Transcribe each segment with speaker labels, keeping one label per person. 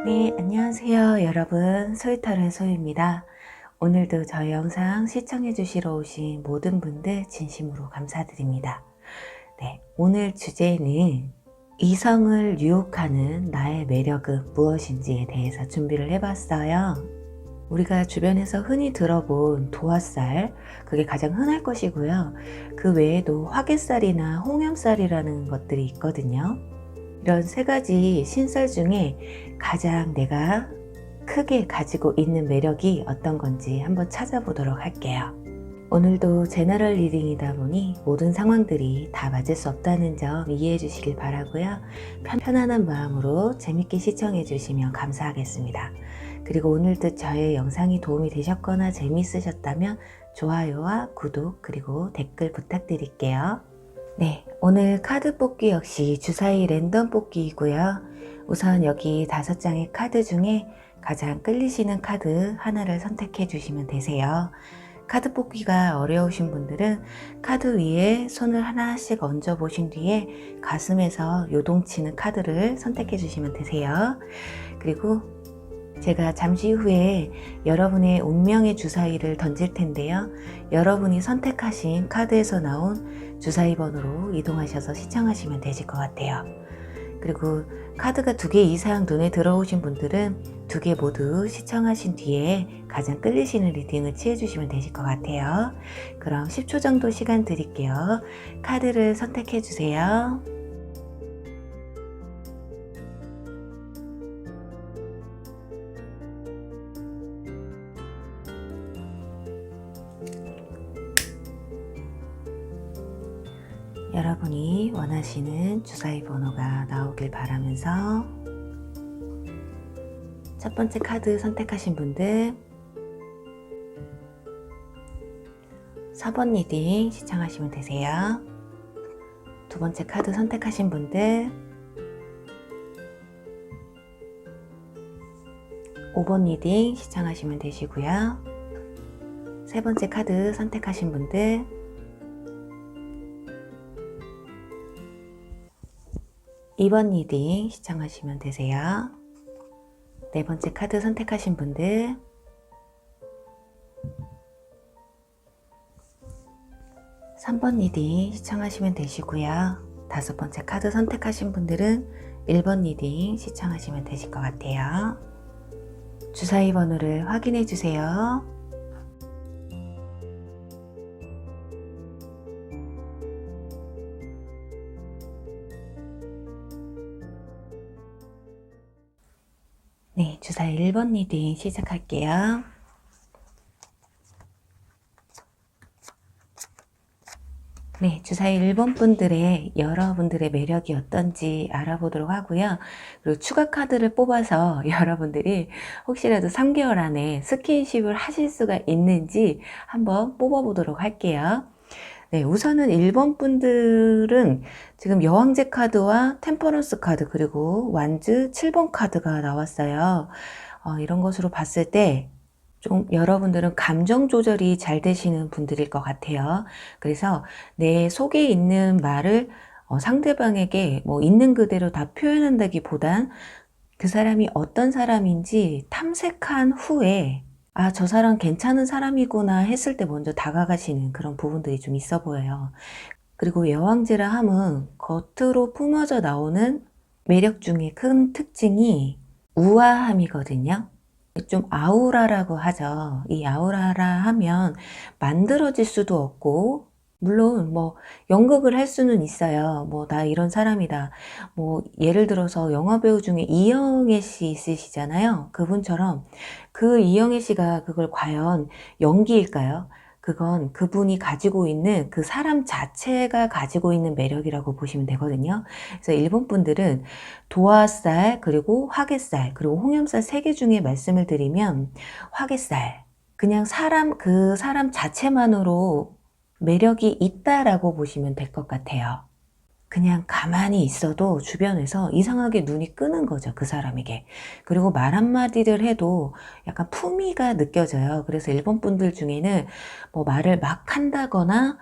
Speaker 1: 네, 안녕하세요 여러분. 소이타로의 소유입니다. 오늘도 저희 영상 시청해 주시러 오신 모든 분들 진심으로 감사드립니다. 네, 오늘 주제는 이성을 유혹하는 나의 매력은 무엇인지에 대해서 준비를 해봤어요. 우리가 주변에서 흔히 들어본 도화살, 그게 가장 흔할 것이고요. 그 외에도 화개살이나 홍염살이라는 것들이 있거든요. 이런 세 가지 신살 중에 가장 내가 크게 가지고 있는 매력이 어떤 건지 한번 찾아보도록 할게요. 오늘도 제너럴 리딩이다 보니 모든 상황들이 다 맞을 수 없다는 점 이해해 주시길 바라고요. 편안한 마음으로 재밌게 시청해 주시면 감사하겠습니다. 그리고 오늘도 저의 영상이 도움이 되셨거나 재미있으셨다면 좋아요와 구독 그리고 댓글 부탁드릴게요. 네, 오늘 카드 뽑기 역시 주사위 랜덤 뽑기이고요. 우선 여기 5장의 카드 중에 가장 끌리시는 카드 하나를 선택해 주시면 되세요. 카드 뽑기가 어려우신 분들은 카드 위에 손을 하나씩 얹어 보신 뒤에 가슴에서 요동치는 카드를 선택해 주시면 되세요. 그리고 제가 잠시 후에 여러분의 운명의 주사위를 던질 텐데요. 여러분이 선택하신 카드에서 나온 주사위 번호로 이동하셔서 시청하시면 되실 것 같아요. 그리고 카드가 2개 이상 눈에 들어오신 분들은 2개 모두 시청하신 뒤에 가장 끌리시는 리딩을 취해주시면 되실 것 같아요. 그럼 10초 정도 시간 드릴게요. 카드를 선택해 주세요. 여러분이 원하시는 주사위 번호가 나오길 바라면서 첫 번째 카드 선택하신 분들 4번 리딩 시청하시면 되세요. 두 번째 카드 선택하신 분들 5번 리딩 시청하시면 되시고요. 세 번째 카드 선택하신 분들 2번 리딩 시청하시면 되세요. 네 번째 카드 선택하신 분들 3번 리딩 시청하시면 되시고요. 5번째 카드 선택하신 분들은 1번 리딩 시청하시면 되실 것 같아요. 주사위 번호를 확인해 주세요. 네, 주사위 1번 리딩 시작할게요. 네, 주사위 1번 분들의 여러분들의 매력이 어떤지 알아보도록 하고요. 그리고 추가 카드를 뽑아서 여러분들이 혹시라도 3개월 안에 스킨십을 하실 수가 있는지 한번 뽑아보도록 할게요. 네, 우선은 1번 분들은 지금 여왕제 카드와 템퍼런스 카드 그리고 완즈 7번 카드가 나왔어요. 이런 것으로 봤을 때 좀 여러분들은 감정 조절이 잘 되시는 분들일 것 같아요. 그래서 내 속에 있는 말을 상대방에게 뭐 있는 그대로 다 표현한다기보단 그 사람이 어떤 사람인지 탐색한 후에 아, 저 사람 괜찮은 사람이구나 했을 때 먼저 다가가시는 그런 부분들이 좀 있어 보여요. 그리고 여왕제라 함은 겉으로 뿜어져 나오는 매력 중에 큰 특징이 우아함이거든요. 좀 아우라라고 하죠. 이 아우라라 하면 만들어질 수도 없고 물론 뭐 연극을 할 수는 있어요. 뭐 나 이런 사람이다. 뭐 예를 들어서 영화배우 중에 이영애 씨 있으시잖아요. 그분처럼 그 이영애 씨가 그걸 과연 연기일까요? 그건 그분이 가지고 있는 그 사람 자체가 가지고 있는 매력이라고 보시면 되거든요. 그래서 일본 분들은 도화살 그리고 화개살 그리고 홍염살 3개 중에 말씀을 드리면 화개살 그냥 그 사람 자체만으로 매력이 있다라고 보시면 될 것 같아요. 그냥 가만히 있어도 주변에서 이상하게 눈이 끄는 거죠, 그 사람에게. 그리고 말 한마디를 해도 약간 품위가 느껴져요. 그래서 일본 분들 중에는 뭐 말을 막 한다거나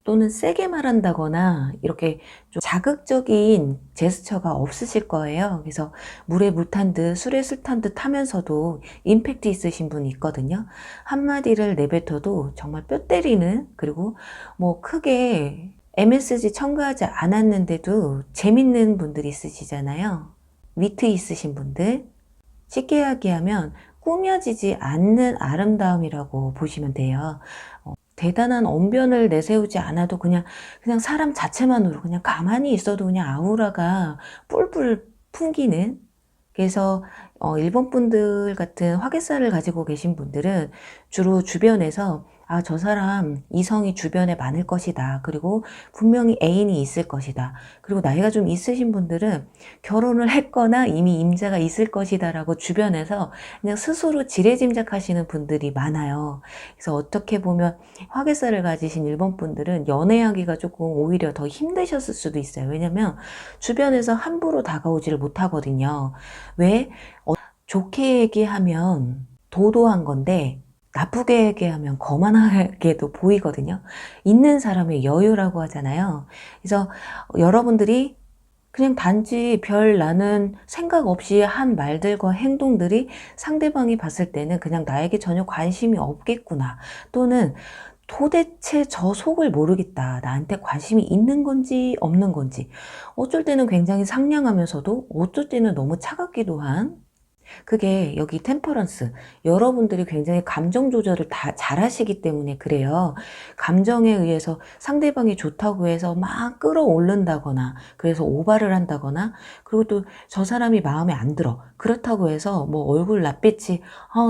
Speaker 1: 또는 세게 말한다거나 이렇게 좀 자극적인 제스처가 없으실 거예요. 그래서 물에 물 탄 듯 술에 술 탄 듯 하면서도 임팩트 있으신 분이 있거든요. 한마디를 내뱉어도 정말 뼈 때리는, 그리고 뭐 크게 MSG 첨가하지 않았는데도 재밌는 분들이 있으시잖아요. 위트 있으신 분들. 쉽게 이야기하면 꾸며지지 않는 아름다움이라고 보시면 돼요. 대단한 언변을 내세우지 않아도 그냥 사람 자체만으로 그냥 가만히 있어도 그냥 아우라가 뿔뿔 풍기는. 그래서 일본 분들 같은 화개살을 가지고 계신 분들은 주로 주변에서 저 사람 이성이 주변에 많을 것이다. 그리고 분명히 애인이 있을 것이다. 그리고 나이가 좀 있으신 분들은 결혼을 했거나 이미 임자가 있을 것이다 라고 주변에서 그냥 스스로 지레짐작하시는 분들이 많아요. 그래서 어떻게 보면 화개살을 가지신 일본 분들은 연애하기가 조금 오히려 더 힘드셨을 수도 있어요. 왜냐면 주변에서 함부로 다가오지를 못하거든요. 왜? 좋게 얘기하면 도도한 건데 나쁘게 얘기하면 거만하게도 보이거든요. 있는 사람의 여유라고 하잖아요. 그래서 여러분들이 그냥 단지 별 나는 생각 없이 한 말들과 행동들이 상대방이 봤을 때는 그냥 나에게 전혀 관심이 없겠구나. 또는 도대체 저 속을 모르겠다. 나한테 관심이 있는 건지 없는 건지. 어쩔 때는 굉장히 상냥하면서도 어쩔 때는 너무 차갑기도 한, 그게 여기 템퍼런스, 여러분들이 굉장히 감정 조절을 다 잘하시기 때문에 그래요. 감정에 의해서 상대방이 좋다고 해서 막 끌어오른다거나, 그래서 오바를 한다거나, 그리고 또 저 사람이 마음에 안 들어, 그렇다고 해서 뭐 얼굴 낯빛이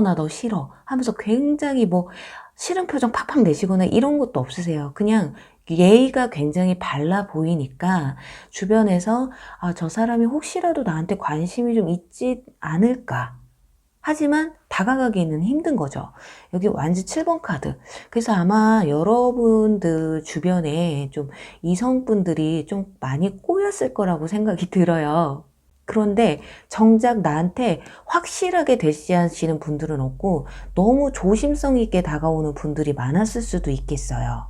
Speaker 1: 나 너 싫어 하면서 굉장히 뭐 싫은 표정 팍팍 내시거나 이런 것도 없으세요. 그냥 예의가 굉장히 발라 보이니까 주변에서 저 사람이 혹시라도 나한테 관심이 좀 있지 않을까. 하지만 다가가기는 힘든 거죠. 여기 완지 7번 카드. 그래서 아마 여러분들 주변에 좀 이성분들이 좀 많이 꼬였을 거라고 생각이 들어요. 그런데 정작 나한테 확실하게 대시하시는 분들은 없고 너무 조심성 있게 다가오는 분들이 많았을 수도 있겠어요.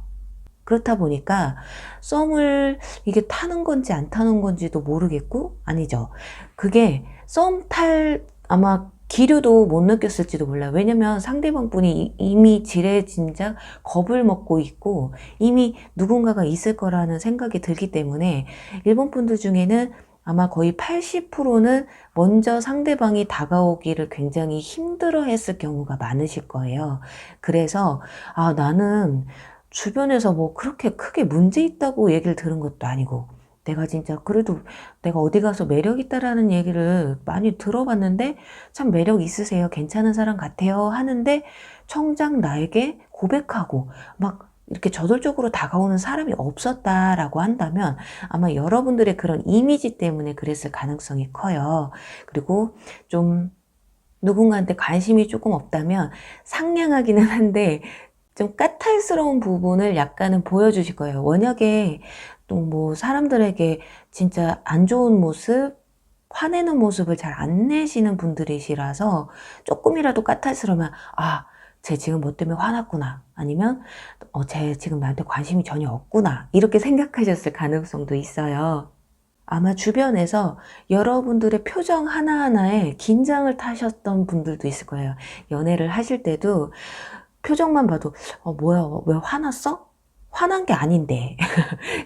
Speaker 1: 그렇다 보니까 썸을 이게 타는 건지 안 타는 건지도 모르겠고, 아니죠. 그게 썸 탈 아마 기류도 못 느꼈을지도 몰라요. 왜냐면 상대방 분이 이미 지레짐작 겁을 먹고 있고 이미 누군가가 있을 거라는 생각이 들기 때문에 일본 분들 중에는 아마 거의 80%는 먼저 상대방이 다가오기를 굉장히 힘들어 했을 경우가 많으실 거예요. 그래서 나는 주변에서 뭐 그렇게 크게 문제 있다고 얘기를 들은 것도 아니고, 내가 진짜 그래도 내가 어디 가서 매력 있다라는 얘기를 많이 들어봤는데 참 매력 있으세요, 괜찮은 사람 같아요 하는데 정작 나에게 고백하고 막 이렇게 저돌적으로 다가오는 사람이 없었다라고 한다면 아마 여러분들의 그런 이미지 때문에 그랬을 가능성이 커요. 그리고 좀 누군가한테 관심이 조금 없다면 상냥하기는 한데 좀 까탈스러운 부분을 약간은 보여주실 거예요. 워낙에 또 뭐 사람들에게 진짜 안 좋은 모습, 화내는 모습을 잘 안 내시는 분들이시라서 조금이라도 까탈스러우면 쟤 지금 뭐 때문에 화났구나, 아니면 쟤 지금 나한테 관심이 전혀 없구나, 이렇게 생각하셨을 가능성도 있어요. 아마 주변에서 여러분들의 표정 하나하나에 긴장을 타셨던 분들도 있을 거예요. 연애를 하실 때도 표정만 봐도 뭐야, 왜 화났어? 화난 게 아닌데.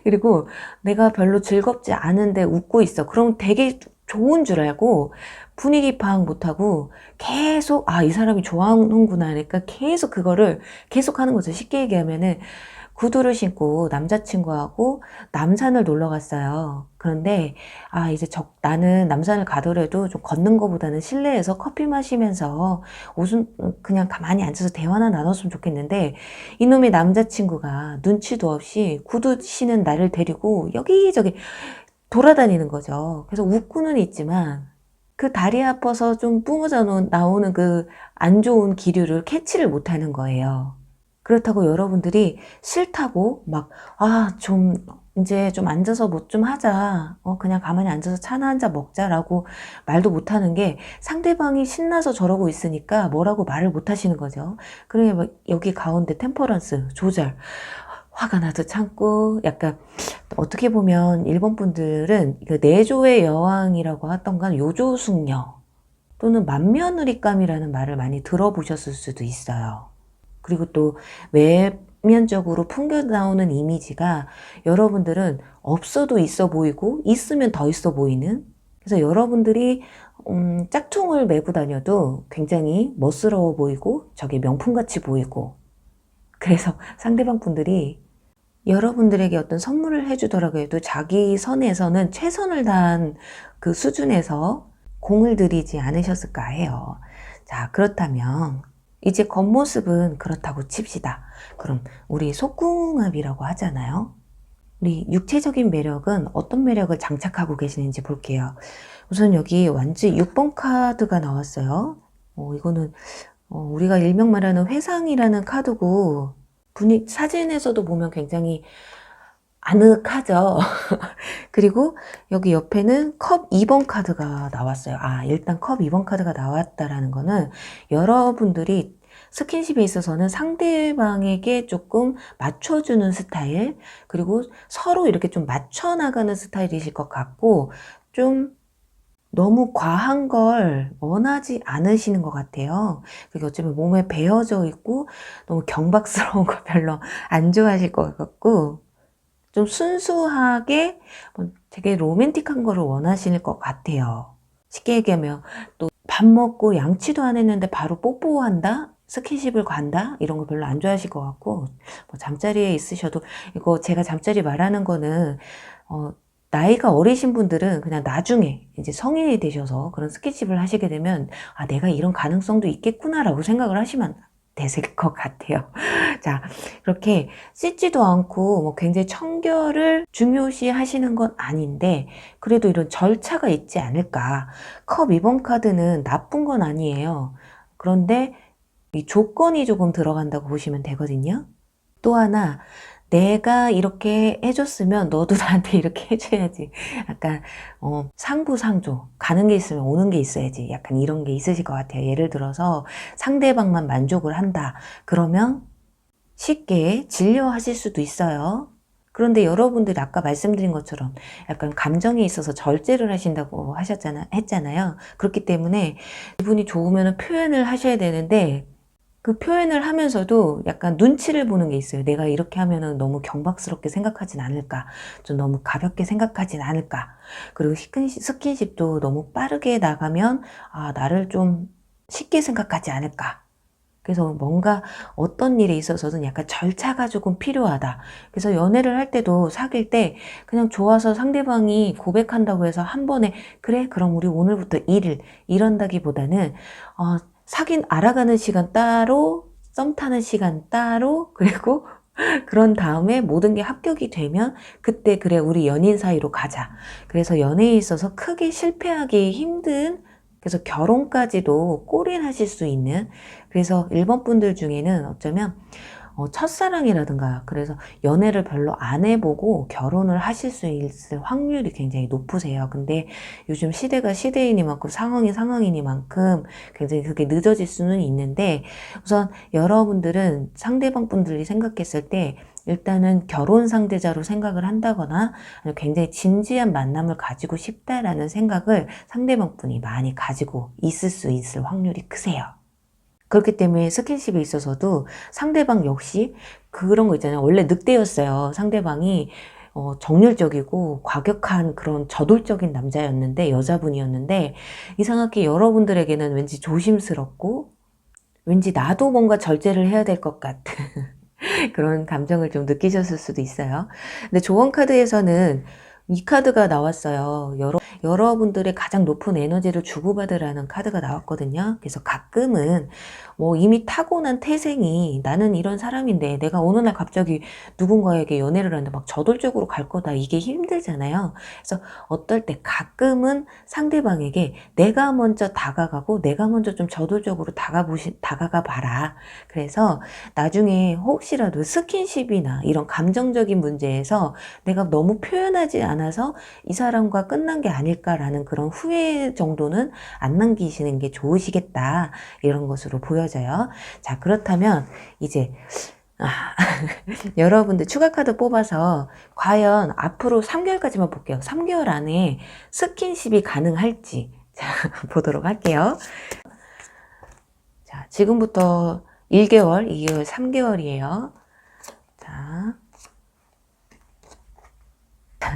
Speaker 1: 그리고 내가 별로 즐겁지 않은데 웃고 있어. 그럼 되게 좋은 줄 알고 분위기 파악 못하고 계속 이 사람이 좋아하는구나 하니까 계속 그거를 계속 하는 거죠. 쉽게 얘기하면은 구두를 신고 남자친구하고 남산을 놀러 갔어요. 그런데 이제 나는 남산을 가더라도 좀 걷는 것보다는 실내에서 커피 마시면서 옷은 그냥 가만히 앉아서 대화나 나눴으면 좋겠는데 이놈의 남자친구가 눈치도 없이 구두 신은 나를 데리고 여기저기 돌아다니는 거죠. 그래서 웃고는 있지만 그 다리 아파서 좀 뿜어져 나오는 그 안 좋은 기류를 캐치를 못하는 거예요. 그렇다고 여러분들이 싫다고 막 좀 이제 좀 앉아서 뭐 좀 하자, 그냥 가만히 앉아서 차나 한 잔 먹자라고 말도 못하는 게 상대방이 신나서 저러고 있으니까 뭐라고 말을 못 하시는 거죠. 그러면 여기 가운데 템퍼런스 조절, 화가 나도 참고 약간 어떻게 보면 일본 분들은 그 내조의 여왕이라고 하던가 요조숙녀 또는 맏며느리감이라는 말을 많이 들어보셨을 수도 있어요. 그리고 또 외면적으로 풍겨 나오는 이미지가 여러분들은 없어도 있어 보이고 있으면 더 있어 보이는, 그래서 여러분들이 짝퉁을 메고 다녀도 굉장히 멋스러워 보이고 저게 명품같이 보이고, 그래서 상대방 분들이 여러분들에게 어떤 선물을 해주더라고 해도 자기 선에서는 최선을 다한 그 수준에서 공을 들이지 않으셨을까 해요. 자, 그렇다면 이제 겉모습은 그렇다고 칩시다. 그럼 우리 속궁합이라고 하잖아요. 우리 육체적인 매력은 어떤 매력을 장착하고 계시는지 볼게요. 우선 여기 완지 6번 카드가 나왔어요. 이거는 우리가 일명 말하는 회상이라는 카드고, 사진에서도 보면 굉장히 아늑하죠. 그리고 여기 옆에는 컵 2번 카드가 나왔어요. 일단 컵 2번 카드가 나왔다라는 거는 여러분들이 스킨십에 있어서는 상대방에게 조금 맞춰주는 스타일, 그리고 서로 이렇게 좀 맞춰나가는 스타일이실 것 같고, 좀 너무 과한 걸 원하지 않으시는 것 같아요. 그게 어쩌면 몸에 배어져 있고 너무 경박스러운 거 별로 안 좋아하실 것 같고, 좀 순수하게 되게 로맨틱한 거를 원하실 것 같아요. 쉽게 얘기하면 또 밥 먹고 양치도 안 했는데 바로 뽀뽀한다? 스킨십을 간다? 이런 거 별로 안 좋아하실 것 같고, 잠자리에 있으셔도, 이거 제가 잠자리 말하는 거는 나이가 어리신 분들은 그냥 나중에 이제 성인이 되셔서 그런 스킨십을 하시게 되면 내가 이런 가능성도 있겠구나라고 생각을 하시면 되실 것 같아요. 자, 그렇게 씻지도 않고 굉장히 청결을 중요시 하시는 건 아닌데 그래도 이런 절차가 있지 않을까. 컵 2번 카드는 나쁜 건 아니에요. 그런데 이 조건이 조금 들어간다고 보시면 되거든요. 또 하나, 내가 이렇게 해줬으면 너도 나한테 이렇게 해줘야지. 약간 상부상조, 가는 게 있으면 오는 게 있어야지. 약간 이런 게 있으실 것 같아요. 예를 들어서 상대방만 만족을 한다. 그러면 쉽게 질려하실 수도 있어요. 그런데 여러분들이 아까 말씀드린 것처럼 약간 감정에 있어서 절제를 하신다고 했잖아요. 그렇기 때문에 기분이 좋으면 표현을 하셔야 되는데, 그 표현을 하면서도 약간 눈치를 보는 게 있어요. 내가 이렇게 하면은 너무 경박스럽게 생각하진 않을까? 좀 너무 가볍게 생각하진 않을까? 그리고 스킨십도 너무 빠르게 나가면 나를 좀 쉽게 생각하지 않을까? 그래서 뭔가 어떤 일에 있어서든 약간 절차가 조금 필요하다. 그래서 연애를 할 때도, 사귈 때 그냥 좋아서 상대방이 고백한다고 해서 한 번에 그래 그럼 우리 오늘부터 1일 이런다기보다는 알아가는 시간 따로, 썸 타는 시간 따로, 그리고 그런 다음에 모든 게 합격이 되면 그때 그래 우리 연인 사이로 가자. 그래서 연애에 있어서 크게 실패하기 힘든, 그래서 결혼까지도 골인하실 수 있는, 그래서 일본 분들 중에는 어쩌면 첫사랑이라든가 그래서 연애를 별로 안 해보고 결혼을 하실 수 있을 확률이 굉장히 높으세요. 근데 요즘 시대가 시대이니만큼 상황이 상황이니만큼 굉장히 그게 늦어질 수는 있는데, 우선 여러분들은 상대방 분들이 생각했을 때 일단은 결혼 상대자로 생각을 한다거나 굉장히 진지한 만남을 가지고 싶다라는 생각을 상대방 분이 많이 가지고 있을 수 있을 확률이 크세요. 그렇기 때문에 스킨십에 있어서도 상대방 역시 그런 거 있잖아요. 원래 늑대였어요. 상대방이 정열적이고 과격한 그런 저돌적인 남자였는데, 여자분이었는데, 이상하게 여러분들에게는 왠지 조심스럽고 왠지 나도 뭔가 절제를 해야 될 것 같은 그런 감정을 좀 느끼셨을 수도 있어요. 근데 조언 카드에서는 이 카드가 나왔어요. 여러분들의 가장 높은 에너지를 주고받으라는 카드가 나왔거든요. 그래서 가끔은 이미 타고난 태생이 나는 이런 사람인데 내가 어느 날 갑자기 누군가에게 연애를 하는데 막 저돌적으로 갈 거다, 이게 힘들잖아요. 그래서 어떨 때 가끔은 상대방에게 내가 먼저 다가가고 내가 먼저 좀 저돌적으로 다가가 봐라. 그래서 나중에 혹시라도 스킨십이나 이런 감정적인 문제에서 내가 너무 표현하지 않아서 이 사람과 끝난 게 아닐까라는 그런 후회 정도는 안 남기시는 게 좋으시겠다, 이런 것으로 보여져요. 자, 그렇다면 이제 여러분들 추가 카드 뽑아서 과연 앞으로 3개월까지만 볼게요. 3개월 안에 스킨십이 가능할지 자, 보도록 할게요. 자, 지금부터 1개월, 2개월, 3개월이에요. 자,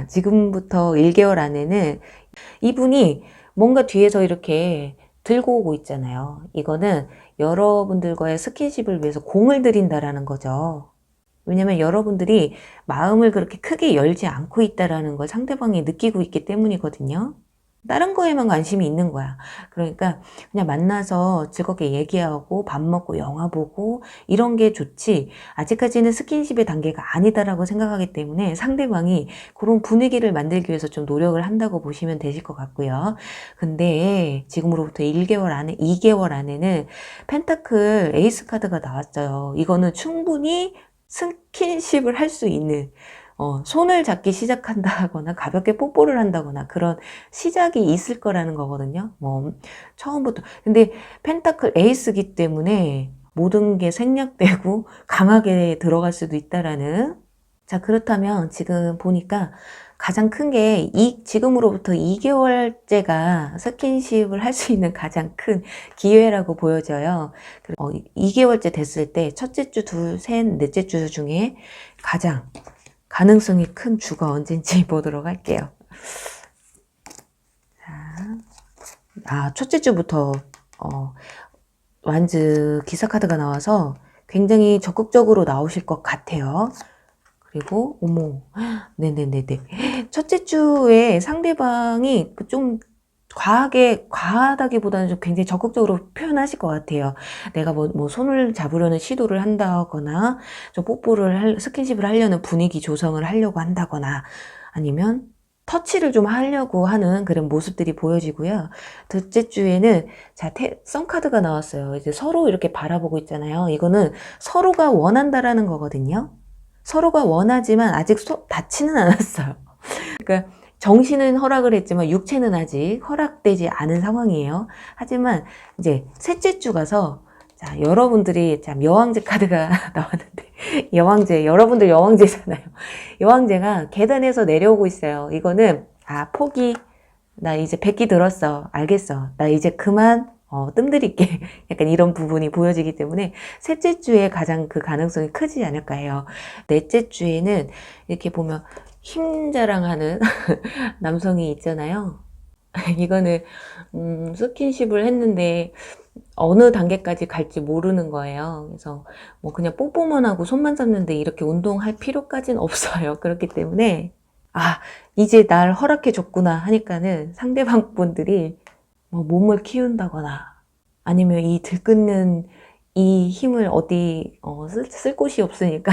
Speaker 1: 지금부터 1개월 안에는 이분이 뭔가 뒤에서 이렇게 들고 오고 있잖아요. 이거는 여러분들과의 스킨십을 위해서 공을 들인다라는 거죠. 왜냐면 여러분들이 마음을 그렇게 크게 열지 않고 있다라는 걸 상대방이 느끼고 있기 때문이거든요. 다른 거에만 관심이 있는 거야. 그러니까 그냥 만나서 즐겁게 얘기하고 밥 먹고 영화 보고 이런 게 좋지, 아직까지는 스킨십의 단계가 아니다라고 생각하기 때문에 상대방이 그런 분위기를 만들기 위해서 좀 노력을 한다고 보시면 되실 것 같고요. 근데 지금으로부터 1개월 안에, 2개월 안에는 펜타클 에이스 카드가 나왔어요. 이거는 충분히 스킨십을 할 수 있는, 손을 잡기 시작한다거나 가볍게 뽀뽀를 한다거나 그런 시작이 있을 거라는 거거든요. 처음부터. 근데 펜타클 에이스기 때문에 모든 게 생략되고 강하게 들어갈 수도 있다라는. 자, 그렇다면 지금 보니까 가장 큰 게 지금으로부터 2개월째가 스킨십을 할 수 있는 가장 큰 기회라고 보여져요. 2개월째 됐을 때 첫째 주, 둘, 셋, 넷째 주 중에 가장 가능성이 큰 주가 언젠지 보도록 할게요. 자, 첫째 주부터 완즈 기사 카드가 나와서 굉장히 적극적으로 나오실 것 같아요. 그리고 네네네네. 첫째 주에 상대방이 좀 과하다기보다는 좀 굉장히 적극적으로 표현하실 것 같아요. 내가 뭐 손을 잡으려는 시도를 한다거나, 좀 스킨십을 하려는 분위기 조성을 하려고 한다거나, 아니면 터치를 좀 하려고 하는 그런 모습들이 보여지고요. 둘째 주에는 썬카드가 나왔어요. 이제 서로 이렇게 바라보고 있잖아요. 이거는 서로가 원한다라는 거거든요. 서로가 원하지만 아직 닿지는 않았어요. 그러니까 정신은 허락을 했지만 육체는 아직 허락되지 않은 상황이에요. 하지만 이제 셋째 주 가서, 자, 여러분들이 참 여왕제 카드가 나왔는데, 여러분들 여왕제잖아요. 여왕제가 계단에서 내려오고 있어요. 이거는 포기, 나 이제 백기 들었어, 알겠어, 나 이제 그만 뜸들일게. 약간 이런 부분이 보여지기 때문에 셋째 주에 가장 그 가능성이 크지 않을까 해요. 넷째 주에는 이렇게 보면 힘 자랑하는 남성이 있잖아요. 이거는 스킨십을 했는데 어느 단계까지 갈지 모르는 거예요. 그래서 뭐 그냥 뽀뽀만 하고 손만 잡는데 이렇게 운동할 필요까지는 없어요. 그렇기 때문에 이제 날 허락해 줬구나 하니까는 상대방 분들이 뭐 몸을 키운다거나, 아니면 이 들끓는 이 힘을 어디 쓸 곳이 없으니까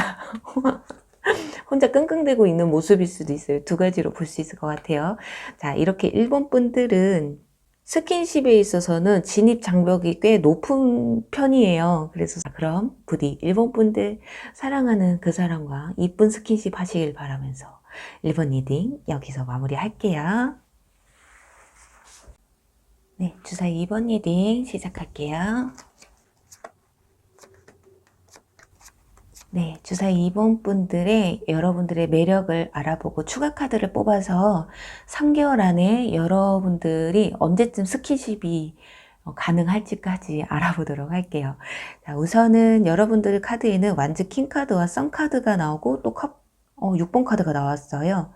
Speaker 1: 혼자 끙끙대고 있는 모습일 수도 있어요. 두 가지로 볼 수 있을 것 같아요. 자, 이렇게 일본 분들은 스킨십에 있어서는 진입 장벽이 꽤 높은 편이에요. 그래서 그럼 부디 일본 분들 사랑하는 그 사람과 이쁜 스킨십 하시길 바라면서 1번 리딩 여기서 마무리할게요. 네, 주사위 2번 리딩 시작할게요. 네, 주사위 2번 분들의 여러분들의 매력을 알아보고 추가 카드를 뽑아서 3개월 안에 여러분들이 언제쯤 스킨십이 가능할지까지 알아보도록 할게요. 자, 우선은 여러분들 카드에는 완즈 킹 카드와 썬 카드가 나오고 또 6번 카드가 나왔어요.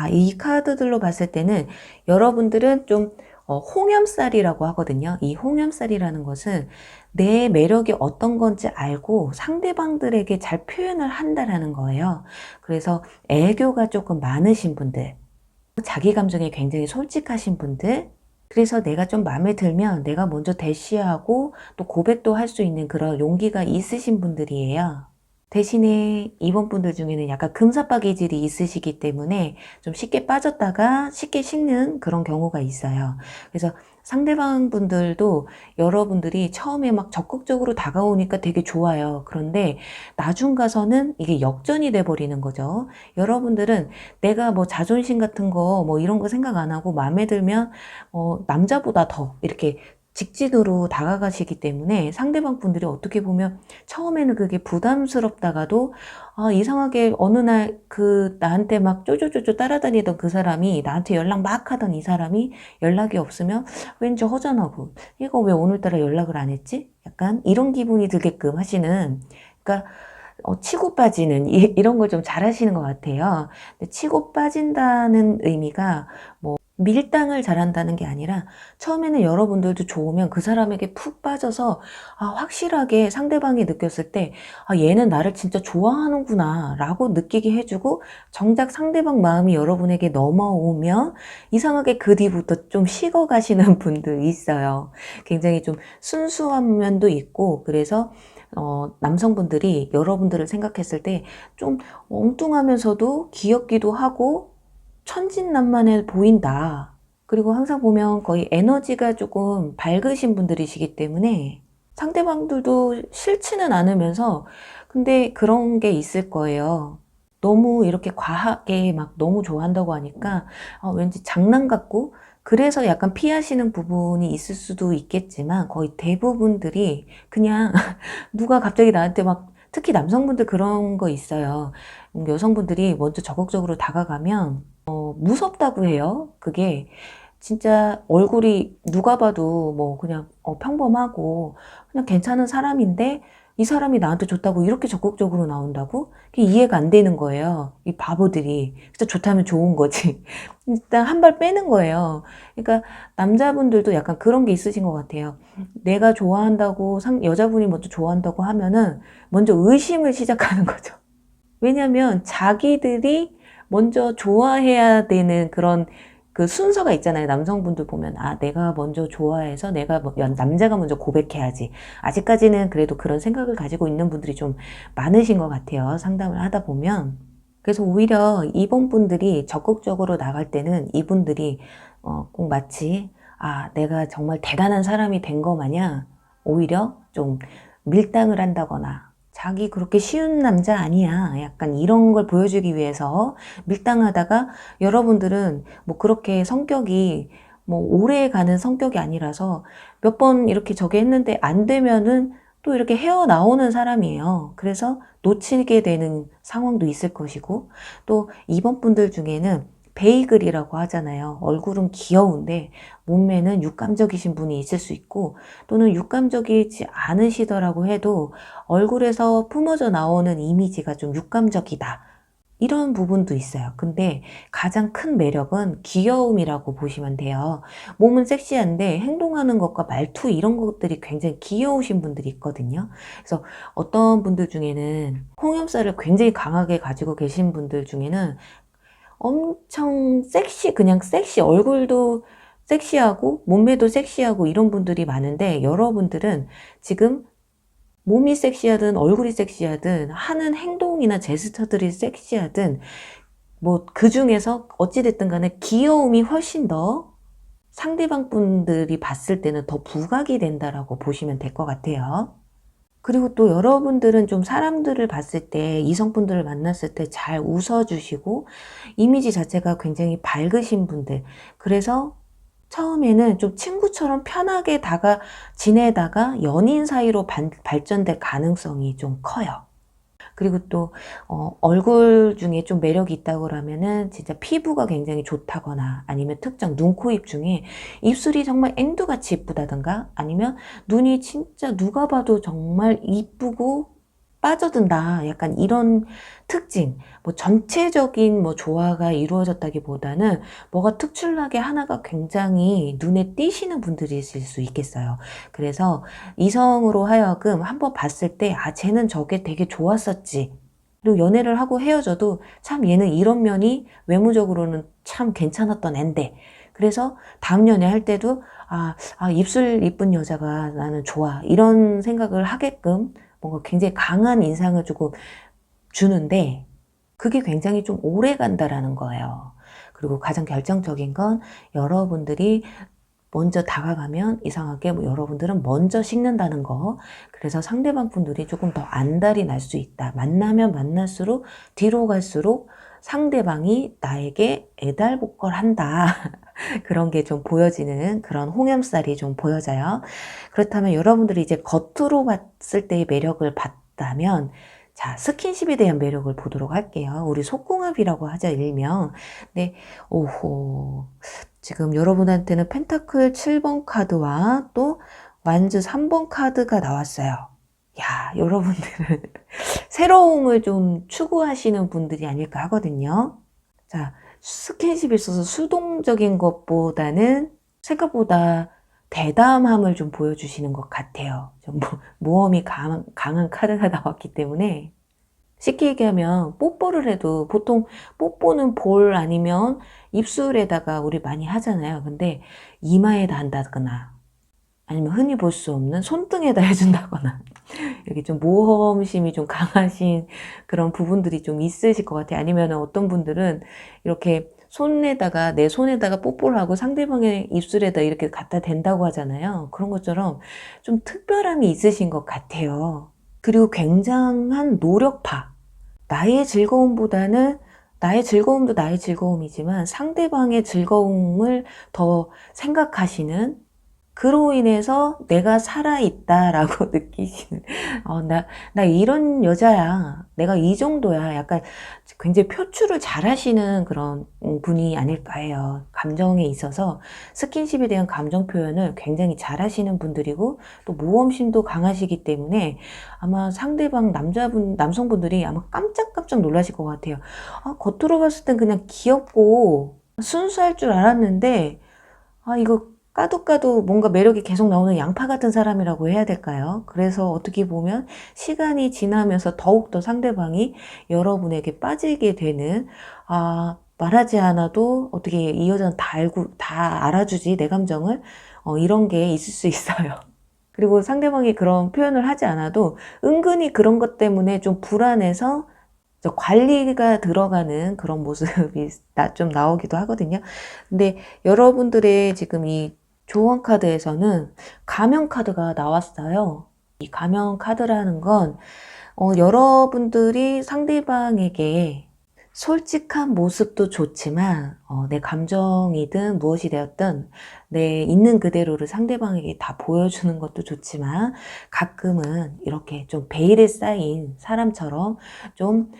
Speaker 1: 이 카드들로 봤을 때는 여러분들은 좀 홍염살이라고 하거든요. 이 홍염살이라는 것은 내 매력이 어떤 건지 알고 상대방들에게 잘 표현을 한다라는 거예요. 그래서 애교가 조금 많으신 분들, 자기 감정에 굉장히 솔직하신 분들, 그래서 내가 좀 마음에 들면 내가 먼저 대시하고 또 고백도 할 수 있는 그런 용기가 있으신 분들이에요. 대신에 이번 분들 중에는 약간 금사빠 기질이 있으시기 때문에 좀 쉽게 빠졌다가 쉽게 식는 그런 경우가 있어요. 그래서 상대방 분들도 여러분들이 처음에 막 적극적으로 다가오니까 되게 좋아요. 그런데 나중 가서는 이게 역전이 돼 버리는 거죠. 여러분들은 내가 뭐 자존심 같은 거 뭐 이런 거 생각 안 하고 마음에 들면 남자보다 더 이렇게 직진으로 다가가시기 때문에 상대방 분들이 어떻게 보면 처음에는 그게 부담스럽다가도 이상하게 어느 날 나한테 막 쪼쪼쪼쪼 따라다니던 그 사람이 나한테 연락 막 하던 이 사람이 연락이 없으면 왠지 허전하고 얘가 왜 오늘따라 연락을 안 했지? 약간 이런 기분이 들게끔 하시는, 그러니까 치고 빠지는 이런 걸 좀 잘하시는 것 같아요. 근데 치고 빠진다는 의미가 밀당을 잘한다는 게 아니라 처음에는 여러분들도 좋으면 그 사람에게 푹 빠져서 확실하게 상대방이 느꼈을 때 얘는 나를 진짜 좋아하는구나 라고 느끼게 해주고, 정작 상대방 마음이 여러분에게 넘어오면 이상하게 그 뒤부터 좀 식어가시는 분도 있어요. 굉장히 좀 순수한 면도 있고, 그래서 남성분들이 여러분들을 생각했을 때 좀 엉뚱하면서도 귀엽기도 하고 천진난만해 보인다. 그리고 항상 보면 거의 에너지가 조금 밝으신 분들이시기 때문에 상대방들도 싫지는 않으면서, 근데 그런 게 있을 거예요. 너무 이렇게 과하게 막 너무 좋아한다고 하니까 왠지 장난 같고, 그래서 약간 피하시는 부분이 있을 수도 있겠지만 거의 대부분들이 그냥 누가 갑자기 나한테 막, 특히 남성분들 그런 거 있어요. 여성분들이 먼저 적극적으로 다가가면 무섭다고 해요. 그게 진짜 얼굴이 누가 봐도 그냥 평범하고 그냥 괜찮은 사람인데 이 사람이 나한테 좋다고 이렇게 적극적으로 나온다고? 그게 이해가 안 되는 거예요. 이 바보들이. 진짜 좋다면 좋은 거지. 일단 한 발 빼는 거예요. 그러니까 남자분들도 약간 그런 게 있으신 것 같아요. 내가 좋아한다고, 여자분이 먼저 좋아한다고 하면은 먼저 의심을 시작하는 거죠. 왜냐면 자기들이 먼저 좋아해야 되는 그런 그 순서가 있잖아요. 남성분들 보면 내가 먼저 좋아해서 내가 남자가 먼저 고백해야지. 아직까지는 그래도 그런 생각을 가지고 있는 분들이 좀 많으신 것 같아요. 상담을 하다 보면. 그래서 오히려 이번 분들이 적극적으로 나갈 때는 이분들이 꼭 마치 내가 정말 대단한 사람이 된 거 마냥 오히려 좀 밀당을 한다거나, 자기 그렇게 쉬운 남자 아니야, 약간 이런 걸 보여주기 위해서 밀당하다가, 여러분들은 그렇게 성격이 오래 가는 성격이 아니라서 몇 번 이렇게 저기 했는데 안 되면은 또 이렇게 헤어나오는 사람이에요. 그래서 놓치게 되는 상황도 있을 것이고, 또 이번 분들 중에는 베이글이라고 하잖아요. 얼굴은 귀여운데 몸매는 육감적이신 분이 있을 수 있고, 또는 육감적이지 않으시더라고 해도 얼굴에서 품어져 나오는 이미지가 좀 육감적이다, 이런 부분도 있어요. 근데 가장 큰 매력은 귀여움이라고 보시면 돼요. 몸은 섹시한데 행동하는 것과 말투 이런 것들이 굉장히 귀여우신 분들이 있거든요. 그래서 어떤 분들 중에는 홍염살을 굉장히 강하게 가지고 계신 분들 중에는 엄청 그냥 섹시, 얼굴도 섹시하고 몸매도 섹시하고 이런 분들이 많은데, 여러분들은 지금 몸이 섹시하든 얼굴이 섹시하든 하는 행동이나 제스처들이 섹시하든 그 중에서 어찌됐든 간에 귀여움이 훨씬 더 상대방 분들이 봤을 때는 더 부각이 된다라고 보시면 될 것 같아요. 그리고 또 여러분들은 좀 사람들을 봤을 때, 이성분들을 만났을 때 잘 웃어주시고 이미지 자체가 굉장히 밝으신 분들, 그래서 처음에는 좀 친구처럼 편하게 지내다가 연인 사이로 발전될 가능성이 좀 커요. 그리고 또 얼굴 중에 좀 매력이 있다고 그러면은 진짜 피부가 굉장히 좋다거나, 아니면 특정 눈, 코, 입 중에 입술이 정말 앵두같이 이쁘다든가, 아니면 눈이 진짜 누가 봐도 정말 이쁘고 빠져든다, 약간 이런 특징, 전체적인 조화가 이루어졌다기보다는 뭐가 특출나게 하나가 굉장히 눈에 띄시는 분들이 있을 수 있겠어요. 그래서 이성으로 하여금 한번 봤을 때 쟤는 저게 되게 좋았었지, 그리고 연애를 하고 헤어져도 참 얘는 이런 면이 외모적으로는 참 괜찮았던 앤데, 그래서 다음 연애할 때도 입술 이쁜 여자가 나는 좋아, 이런 생각을 하게끔 뭔가 굉장히 강한 인상을 조금 주는데, 그게 굉장히 좀 오래 간다라는 거예요. 그리고 가장 결정적인 건 여러분들이 먼저 다가가면 이상하게 여러분들은 먼저 식는다는 거. 그래서 상대방 분들이 조금 더 안달이 날 수 있다. 만나면 만날수록 뒤로 갈수록 상대방이 나에게 애달복걸한다. 그런 게 좀 보여지는 그런 홍염살이 좀 보여져요. 그렇다면 여러분들이 이제 겉으로 봤을 때의 매력을 봤다면, 자, 스킨십에 대한 매력을 보도록 할게요. 우리 속궁합이라고 하죠, 일명. 네, 오호. 지금 여러분한테는 펜타클 7번 카드와 또 완주 3번 카드가 나왔어요. 야, 여러분들은 새로움을 좀 추구하시는 분들이 아닐까 하거든요. 자, 스킨십에 있어서 수동적인 것보다는 생각보다 대담함을 좀 보여주시는 것 같아요. 좀 모험이 강한 카드가 나왔기 때문에 쉽게 얘기하면 뽀뽀를 해도 보통 뽀뽀는 볼 아니면 입술에다가 우리 많이 하잖아요. 근데 이마에다 한다거나 아니면 흔히 볼 수 없는 손등에다 해준다거나 이렇게 좀 모험심이 좀 강하신 그런 부분들이 좀 있으실 것 같아요. 아니면 어떤 분들은 이렇게 손에다가 내 손에다가 뽀뽀를 하고 상대방의 입술에다 이렇게 갖다 댄다고 하잖아요. 그런 것처럼 좀 특별함이 있으신 것 같아요. 그리고 굉장한 노력파. 나의 즐거움보다는 나의 즐거움도 나의 즐거움이지만 상대방의 즐거움을 더 생각하시는, 그로 인해서 내가 살아있다라고 느끼시는, 나 이런 여자야. 내가 이 정도야. 약간 굉장히 표출을 잘 하시는 그런 분이 아닐까 해요. 감정에 있어서 스킨십에 대한 감정 표현을 굉장히 잘 하시는 분들이고, 또 모험심도 강하시기 때문에 아마 상대방 남성분들이 아마 깜짝깜짝 놀라실 것 같아요. 겉으로 봤을 땐 그냥 귀엽고 순수할 줄 알았는데, 이거 까도 뭔가 매력이 계속 나오는 양파 같은 사람이라고 해야 될까요? 그래서 어떻게 보면 시간이 지나면서 더욱더 상대방이 여러분에게 빠지게 되는, 말하지 않아도 어떻게 이 여자는 다 알아주지, 내 감정을. 이런 게 있을 수 있어요. 그리고 상대방이 그런 표현을 하지 않아도 은근히 그런 것 때문에 좀 불안해서 관리가 들어가는 그런 모습이 좀 나오기도 하거든요. 근데 여러분들의 지금 이 조언 카드에서는 가면 카드가 나왔어요. 이 가면 카드라는 건 여러분들이 상대방에게 솔직한 모습도 좋지만 내 감정이든 무엇이 되었든 내 있는 그대로를 상대방에게 다 보여주는 것도 좋지만, 가끔은 이렇게 좀 베일에 쌓인 사람처럼 좀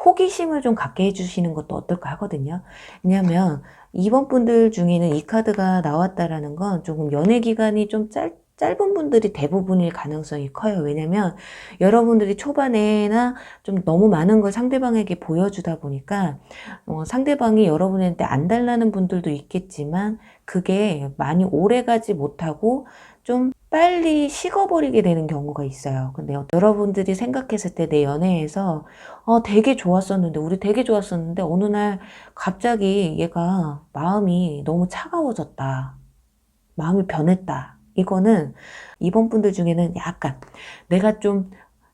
Speaker 1: 호기심을 좀 갖게 해주시는 것도 어떨까 하거든요. 왜냐하면 이번 분들 중에는 이 카드가 나왔다라는 건 조금 연애 기간이 좀 짧은 분들이 대부분일 가능성이 커요. 왜냐면 여러분들이 초반에나 좀 너무 많은 걸 상대방에게 보여주다 보니까 상대방이 여러분한테 안 달라는 분들도 있겠지만, 그게 많이 오래 가지 못하고 좀 빨리 식어버리게 되는 경우가 있어요. 근데 여러분들이 생각했을 때 내 연애에서 되게 좋았었는데, 우리 되게 좋았었는데 어느 날 갑자기 얘가 마음이 너무 차가워졌다. 마음이 변했다. 이거는 이번 분들 중에는 약간 내가 좀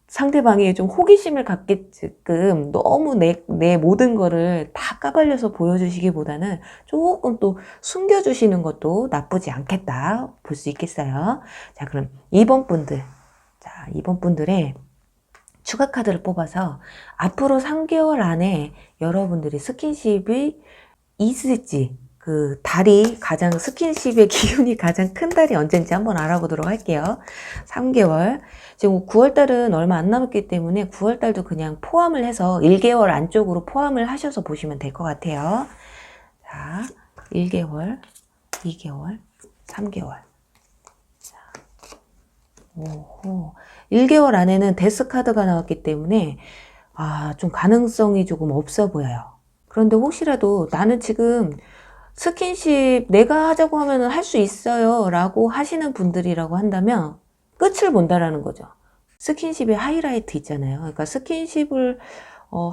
Speaker 1: 상대방이 좀 호기심을 갖게끔 너무 내 모든 거를 다 까발려서 보여주시기보다는 조금 또 숨겨주시는 것도 나쁘지 않겠다 볼 수 있겠어요. 자, 그럼 이번 분들. 자, 이번 분들의 추가 카드를 뽑아서 앞으로 3개월 안에 여러분들이 스킨십이 있을지, 그 달이 가장 스킨십의 기운이 가장 큰 달이 언제인지 한번 알아보도록 할게요. 3개월. 지금 9월달은 얼마 안 남았기 때문에 9월달도 그냥 포함을 해서 1개월 안쪽으로 포함을 하셔서 보시면 될 것 같아요. 자, 1개월, 2개월, 3개월. 자, 오호. 1개월 안에는 데스 카드가 나왔기 때문에 좀 가능성이 조금 없어 보여요. 그런데 혹시라도 나는 지금 스킨십 내가 하자고 하면 할 수 있어요 라고 하시는 분들이라고 한다면 끝을 본다라는 거죠. 스킨십의 하이라이트 있잖아요. 그러니까 스킨십을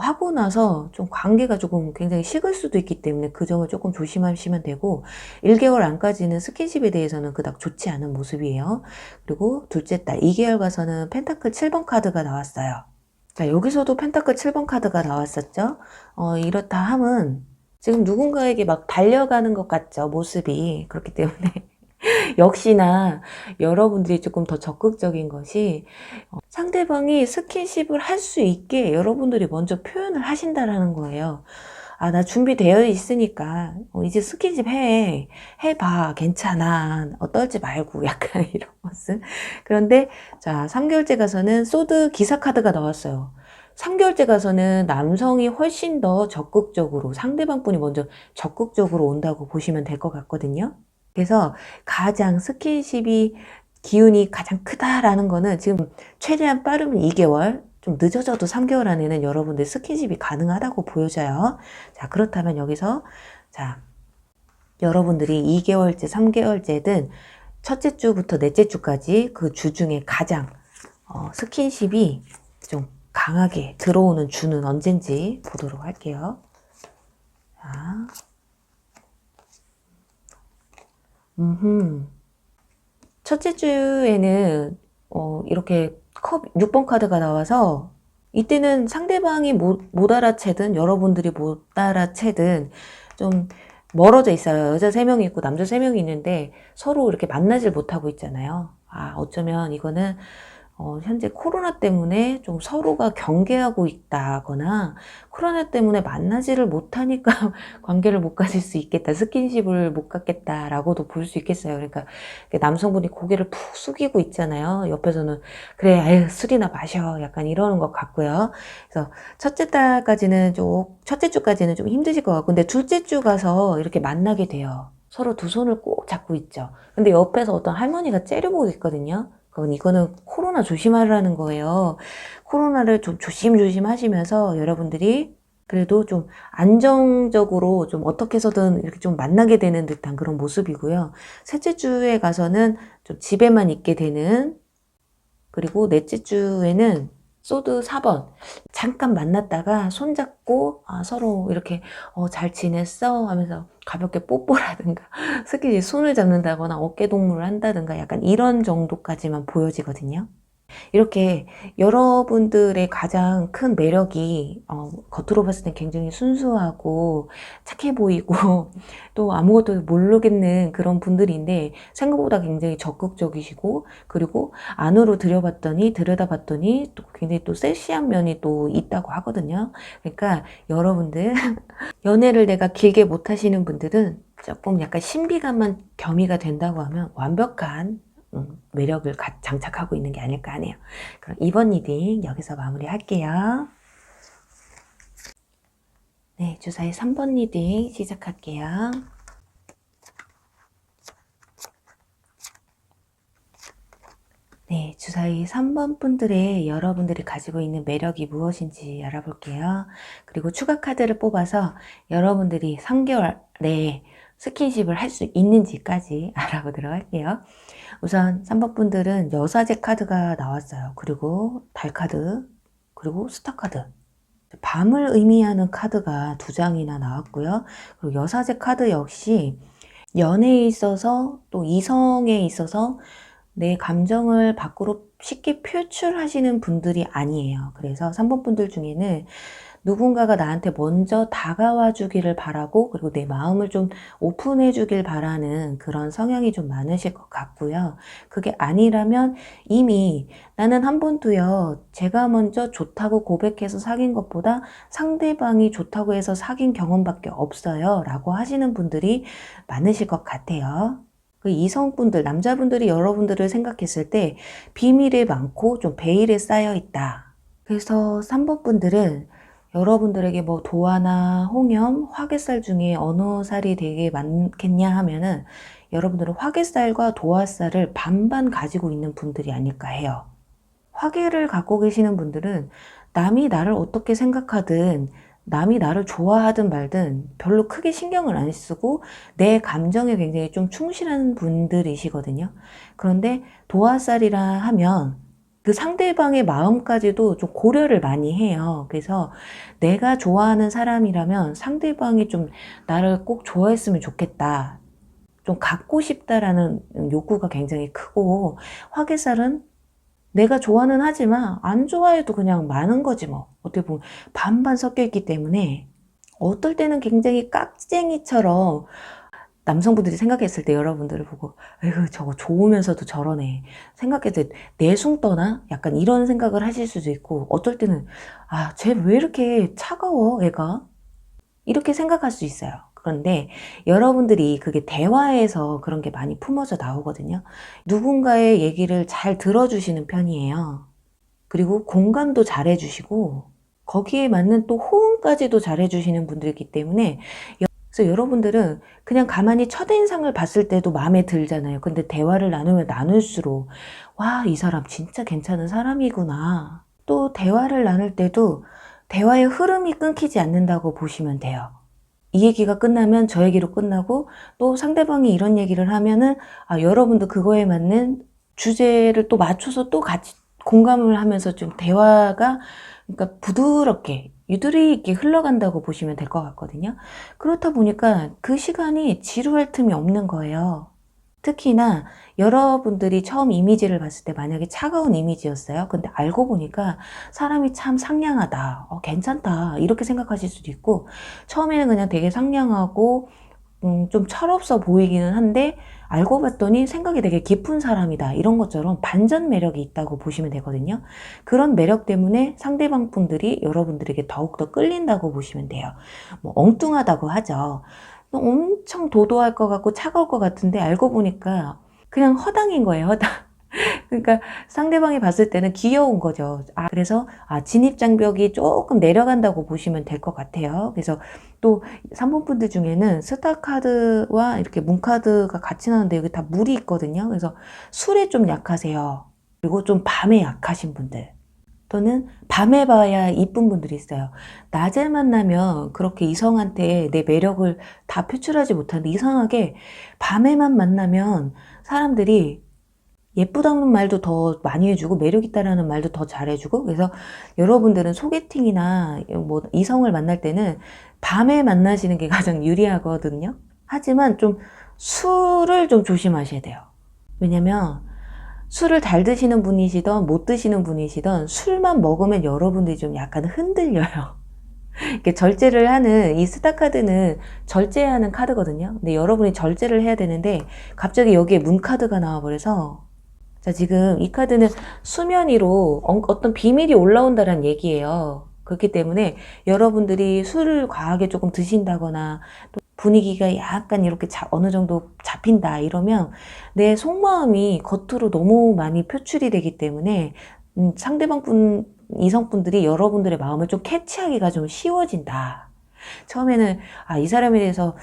Speaker 1: 하고 나서 좀 관계가 조금 굉장히 식을 수도 있기 때문에 그 점을 조금 조심하시면 되고, 1개월 안까지는 스킨십에 대해서는 그닥 좋지 않은 모습이에요. 그리고 둘째 달 2개월 가서는 펜타클 7번 카드가 나왔어요. 자, 여기서도 펜타클 7번 카드가 나왔었죠. 이렇다 함은 지금 누군가에게 막 달려가는 것 같죠, 모습이. 그렇기 때문에 역시나 여러분들이 조금 더 적극적인 것이, 상대방이 스킨십을 할 수 있게 여러분들이 먼저 표현을 하신다라는 거예요. 아, 나 준비되어 있으니까 이제 스킨십 해봐, 괜찮아, 떨지 말고 약간 이런 모습. 그런데 자, 3개월째 가서는 소드 기사 카드가 나왔어요. 3개월째 가서는 남성이 훨씬 더 적극적으로, 상대방 분이 먼저 적극적으로 온다고 보시면 될 것 같거든요. 그래서 가장 스킨십이 기운이 가장 크다라는 거는 지금 최대한 빠르면 2개월, 좀 늦어져도 3개월 안에는 여러분들 스킨십이 가능하다고 보여져요. 자, 그렇다면 여기서 자, 여러분들이 2개월째, 3개월째든 첫째 주부터 넷째 주까지 그 주 중에 가장 스킨십이 좀 강하게 들어오는 주는 언젠지 보도록 할게요. 자, 첫째 주에는 이렇게 컵 6번 카드가 나와서 이때는 상대방이 못 알아채든 여러분들이 못 알아채든 좀 멀어져 있어요. 여자 3명이 있고 남자 3명이 있는데 서로 이렇게 만나질 못하고 있잖아요. 아, 어쩌면 이거는 현재 코로나 때문에 좀 서로가 경계하고 있다거나 코로나 때문에 만나지를 못하니까 관계를 못 가질 수 있겠다. 스킨십을 못 갖겠다라고도 볼 수 있겠어요. 그러니까 남성분이 고개를 푹 숙이고 있잖아요. 옆에서는 그래, 아유, 술이나 마셔. 약간 이러는 것 같고요. 그래서 첫째 주까지는 좀 힘드실 것 같고, 근데 둘째 주 가서 이렇게 만나게 돼요. 서로 두 손을 꼭 잡고 있죠. 근데 옆에서 어떤 할머니가 째려보고 있거든요. 이거는 코로나 조심하라는 거예요. 코로나를 좀 조심조심 하시면서 여러분들이 그래도 좀 안정적으로 좀 어떻게 해서든 이렇게 좀 만나게 되는 듯한 그런 모습이고요. 셋째 주에 가서는 좀 집에만 있게 되는, 그리고 넷째 주에는 소드 4번 잠깐 만났다가 손잡고 서로 이렇게 잘 지냈어 하면서 가볍게 뽀뽀라든가 스킨십 손을 잡는다거나 어깨 동무를 한다든가 약간 이런 정도까지만 보여지거든요. 이렇게 여러분들의 가장 큰 매력이 겉으로 봤을 땐 굉장히 순수하고 착해 보이고 또 아무것도 모르겠는 그런 분들인데 생각보다 굉장히 적극적이시고, 그리고 안으로 들여다봤더니 또 굉장히 또 섹시한 면이 또 있다고 하거든요. 그러니까 여러분들 연애를 내가 길게 못 하시는 분들은 조금 약간 신비감만 겸비가 된다고 하면 완벽한 매력을 장착하고 있는 게 아닐까 하네요. 그럼 이번 리딩 여기서 마무리할게요. 네, 주사위 3번 리딩 시작할게요. 네, 주사위 3번 분들의 여러분들이 가지고 있는 매력이 무엇인지 알아볼게요. 그리고 추가 카드를 뽑아서 여러분들이 3개월 내에 스킨십을 할 수 있는지까지 알아보도록 할게요. 우선 3번 분들은 여사제 카드가 나왔어요. 그리고 달 카드, 그리고 스타 카드. 밤을 의미하는 카드가 2장이나 나왔고요. 그리고 여사제 카드 역시 연애에 있어서 또 이성에 있어서 내 감정을 밖으로 쉽게 표출하시는 분들이 아니에요. 그래서 3번 분들 중에는 누군가가 나한테 먼저 다가와 주기를 바라고, 그리고 내 마음을 좀 오픈해 주길 바라는 그런 성향이 좀 많으실 것 같고요. 그게 아니라면 이미 나는 한 번도요, 제가 먼저 좋다고 고백해서 사귄 것보다 상대방이 좋다고 해서 사귄 경험밖에 없어요 라고 하시는 분들이 많으실 것 같아요. 그 이성분들, 남자분들이 여러분들을 생각했을 때 비밀이 많고 좀 베일에 쌓여 있다. 그래서 3번 분들은 여러분들에게 뭐 도화나 홍염, 화개살 중에 어느 살이 되게 많겠냐 하면은 여러분들은 화개살과 도화살을 반반 가지고 있는 분들이 아닐까 해요. 화개를 갖고 계시는 분들은 남이 나를 어떻게 생각하든 남이 나를 좋아하든 말든 별로 크게 신경을 안 쓰고 내 감정에 굉장히 좀 충실한 분들이시거든요. 그런데 도화살이라 하면 그 상대방의 마음까지도 좀 고려를 많이 해요. 그래서 내가 좋아하는 사람이라면 상대방이 좀 나를 꼭 좋아했으면 좋겠다, 좀 갖고 싶다라는 욕구가 굉장히 크고, 화개살은 내가 좋아는 하지만 안 좋아해도 그냥 많은 거지 뭐. 어떻게 보면 반반 섞여 있기 때문에 어떨 때는 굉장히 깍쟁이처럼 남성분들이 생각했을 때 여러분들을 보고 에휴 저거 좋으면서도 저러네, 생각했을 때 내숭 떠나? 약간 이런 생각을 하실 수도 있고, 어떨 때는 아, 쟤 왜 이렇게 차가워 애가? 이렇게 생각할 수 있어요. 그런데 여러분들이 그게 대화에서 그런 게 많이 품어져 나오거든요. 누군가의 얘기를 잘 들어주시는 편이에요. 그리고 공감도 잘 해주시고 거기에 맞는 또 호응까지도 잘 해주시는 분들이기 때문에, 그래서 여러분들은 그냥 가만히 첫인상을 봤을 때도 마음에 들잖아요. 근데 대화를 나누면 나눌수록 와, 이 사람 진짜 괜찮은 사람이구나. 또 대화를 나눌 때도 대화의 흐름이 끊기지 않는다고 보시면 돼요. 이 얘기가 끝나면 저 얘기로 끝나고, 또 상대방이 이런 얘기를 하면은 여러분도 그거에 맞는 주제를 또 맞춰서 또 같이 공감을 하면서 좀 대화가, 그러니까 부드럽게 유두리 있게 흘러간다고 보시면 될 것 같거든요. 그렇다 보니까 그 시간이 지루할 틈이 없는 거예요. 특히나 여러분들이 처음 이미지를 봤을 때 만약에 차가운 이미지였어요. 근데 알고 보니까 사람이 참 상냥하다, 괜찮다, 이렇게 생각하실 수도 있고, 처음에는 그냥 되게 상냥하고 좀 철없어 보이기는 한데 알고 봤더니 생각이 되게 깊은 사람이다, 이런 것처럼 반전 매력이 있다고 보시면 되거든요. 그런 매력 때문에 상대방 분들이 여러분들에게 더욱더 끌린다고 보시면 돼요. 뭐 엉뚱하다고 하죠. 엄청 도도할 것 같고 차가울 것 같은데 알고 보니까 그냥 허당인 거예요, 허당. 그러니까 상대방이 봤을 때는 귀여운 거죠. 그래서 진입장벽이 조금 내려간다고 보시면 될 것 같아요. 그래서 또 3번 분들 중에는 스타 카드와 이렇게 문 카드가 같이 나오는데 여기 다 물이 있거든요. 그래서 술에 좀 약하세요. 그리고 좀 밤에 약하신 분들, 또는 밤에 봐야 이쁜 분들이 있어요. 낮에 만나면 그렇게 이성한테 내 매력을 다 표출하지 못하는데, 이상하게 밤에만 만나면 사람들이 예쁘다는 말도 더 많이 해주고 매력 있다라는 말도 더 잘해주고, 그래서 여러분들은 소개팅이나 뭐 이성을 만날 때는 밤에 만나시는 게 가장 유리하거든요. 하지만 좀 술을 좀 조심하셔야 돼요. 왜냐면 술을 잘 드시는 분이시던 못 드시는 분이시던 술만 먹으면 여러분들이 좀 약간 흔들려요. 이렇게 절제를 하는, 이 스타 카드는 절제하는 카드거든요. 근데 여러분이 절제를 해야 되는데 갑자기 여기에 문 카드가 나와버려서, 자, 지금 이 카드는 수면 위로 어떤 비밀이 올라온다는 얘기예요. 그렇기 때문에 여러분들이 술을 과하게 조금 드신다거나 또 분위기가 약간 이렇게 어느 정도 잡힌다 이러면 내 속마음이 겉으로 너무 많이 표출이 되기 때문에 상대방 이성분들이 여러분들의 마음을 좀 캐치하기가 좀 쉬워진다. 처음에는 이 사람에 대해서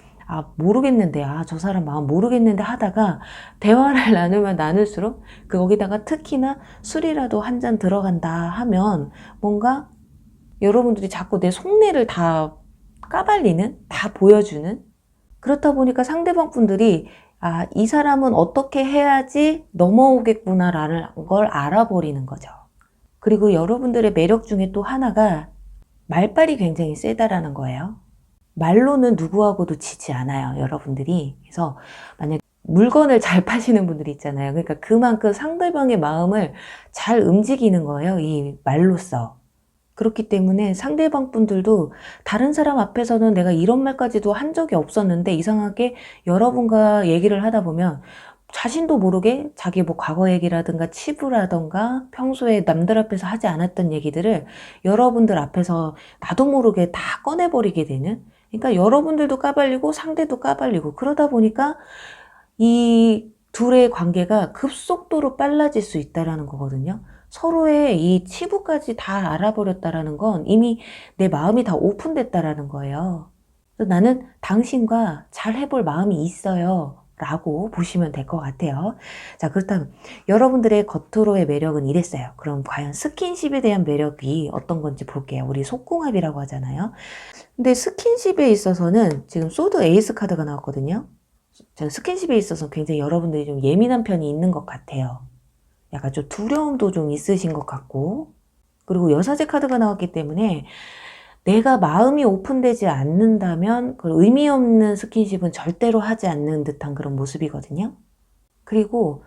Speaker 1: 모르겠는데, 저 사람 마음 모르겠는데 하다가 대화를 나누면 나눌수록, 거기다가 특히나 술이라도 한 잔 들어간다 하면 뭔가 여러분들이 자꾸 내 속내를 다 까발리는, 다 보여주는, 그렇다 보니까 상대방 분들이 이 사람은 어떻게 해야지 넘어오겠구나라는 걸 알아버리는 거죠. 그리고 여러분들의 매력 중에 또 하나가 말빨이 굉장히 세다라는 거예요. 말로는 누구하고도 지지 않아요, 여러분들이. 그래서 만약 물건을 잘 파시는 분들이 있잖아요. 그러니까 그만큼 상대방의 마음을 잘 움직이는 거예요, 이 말로써. 그렇기 때문에 상대방 분들도 다른 사람 앞에서는 내가 이런 말까지도 한 적이 없었는데, 이상하게 여러분과 얘기를 하다 보면 자신도 모르게 자기 뭐 과거 얘기라든가 치부라든가 평소에 남들 앞에서 하지 않았던 얘기들을 여러분들 앞에서 나도 모르게 다 꺼내버리게 되는, 그러니까 여러분들도 까발리고 상대도 까발리고, 그러다 보니까 이 둘의 관계가 급속도로 빨라질 수 있다는 거거든요. 서로의 이 치부까지 다 알아버렸다는 건 이미 내 마음이 다 오픈됐다는 거예요. 나는 당신과 잘 해볼 마음이 있어요 라고 보시면 될 것 같아요. 자, 그렇다면 여러분들의 겉으로의 매력은 이랬어요. 그럼 과연 스킨십에 대한 매력이 어떤 건지 볼게요. 우리 속궁합이라고 하잖아요. 근데 스킨십에 있어서는 지금 소드 에이스 카드가 나왔거든요. 저는 스킨십에 있어서 굉장히 여러분들이 좀 예민한 편이 있는 것 같아요. 약간 좀 두려움도 좀 있으신 것 같고, 그리고 여사제 카드가 나왔기 때문에 내가 마음이 오픈되지 않는다면 그 의미 없는 스킨십은 절대로 하지 않는 듯한 그런 모습이거든요. 그리고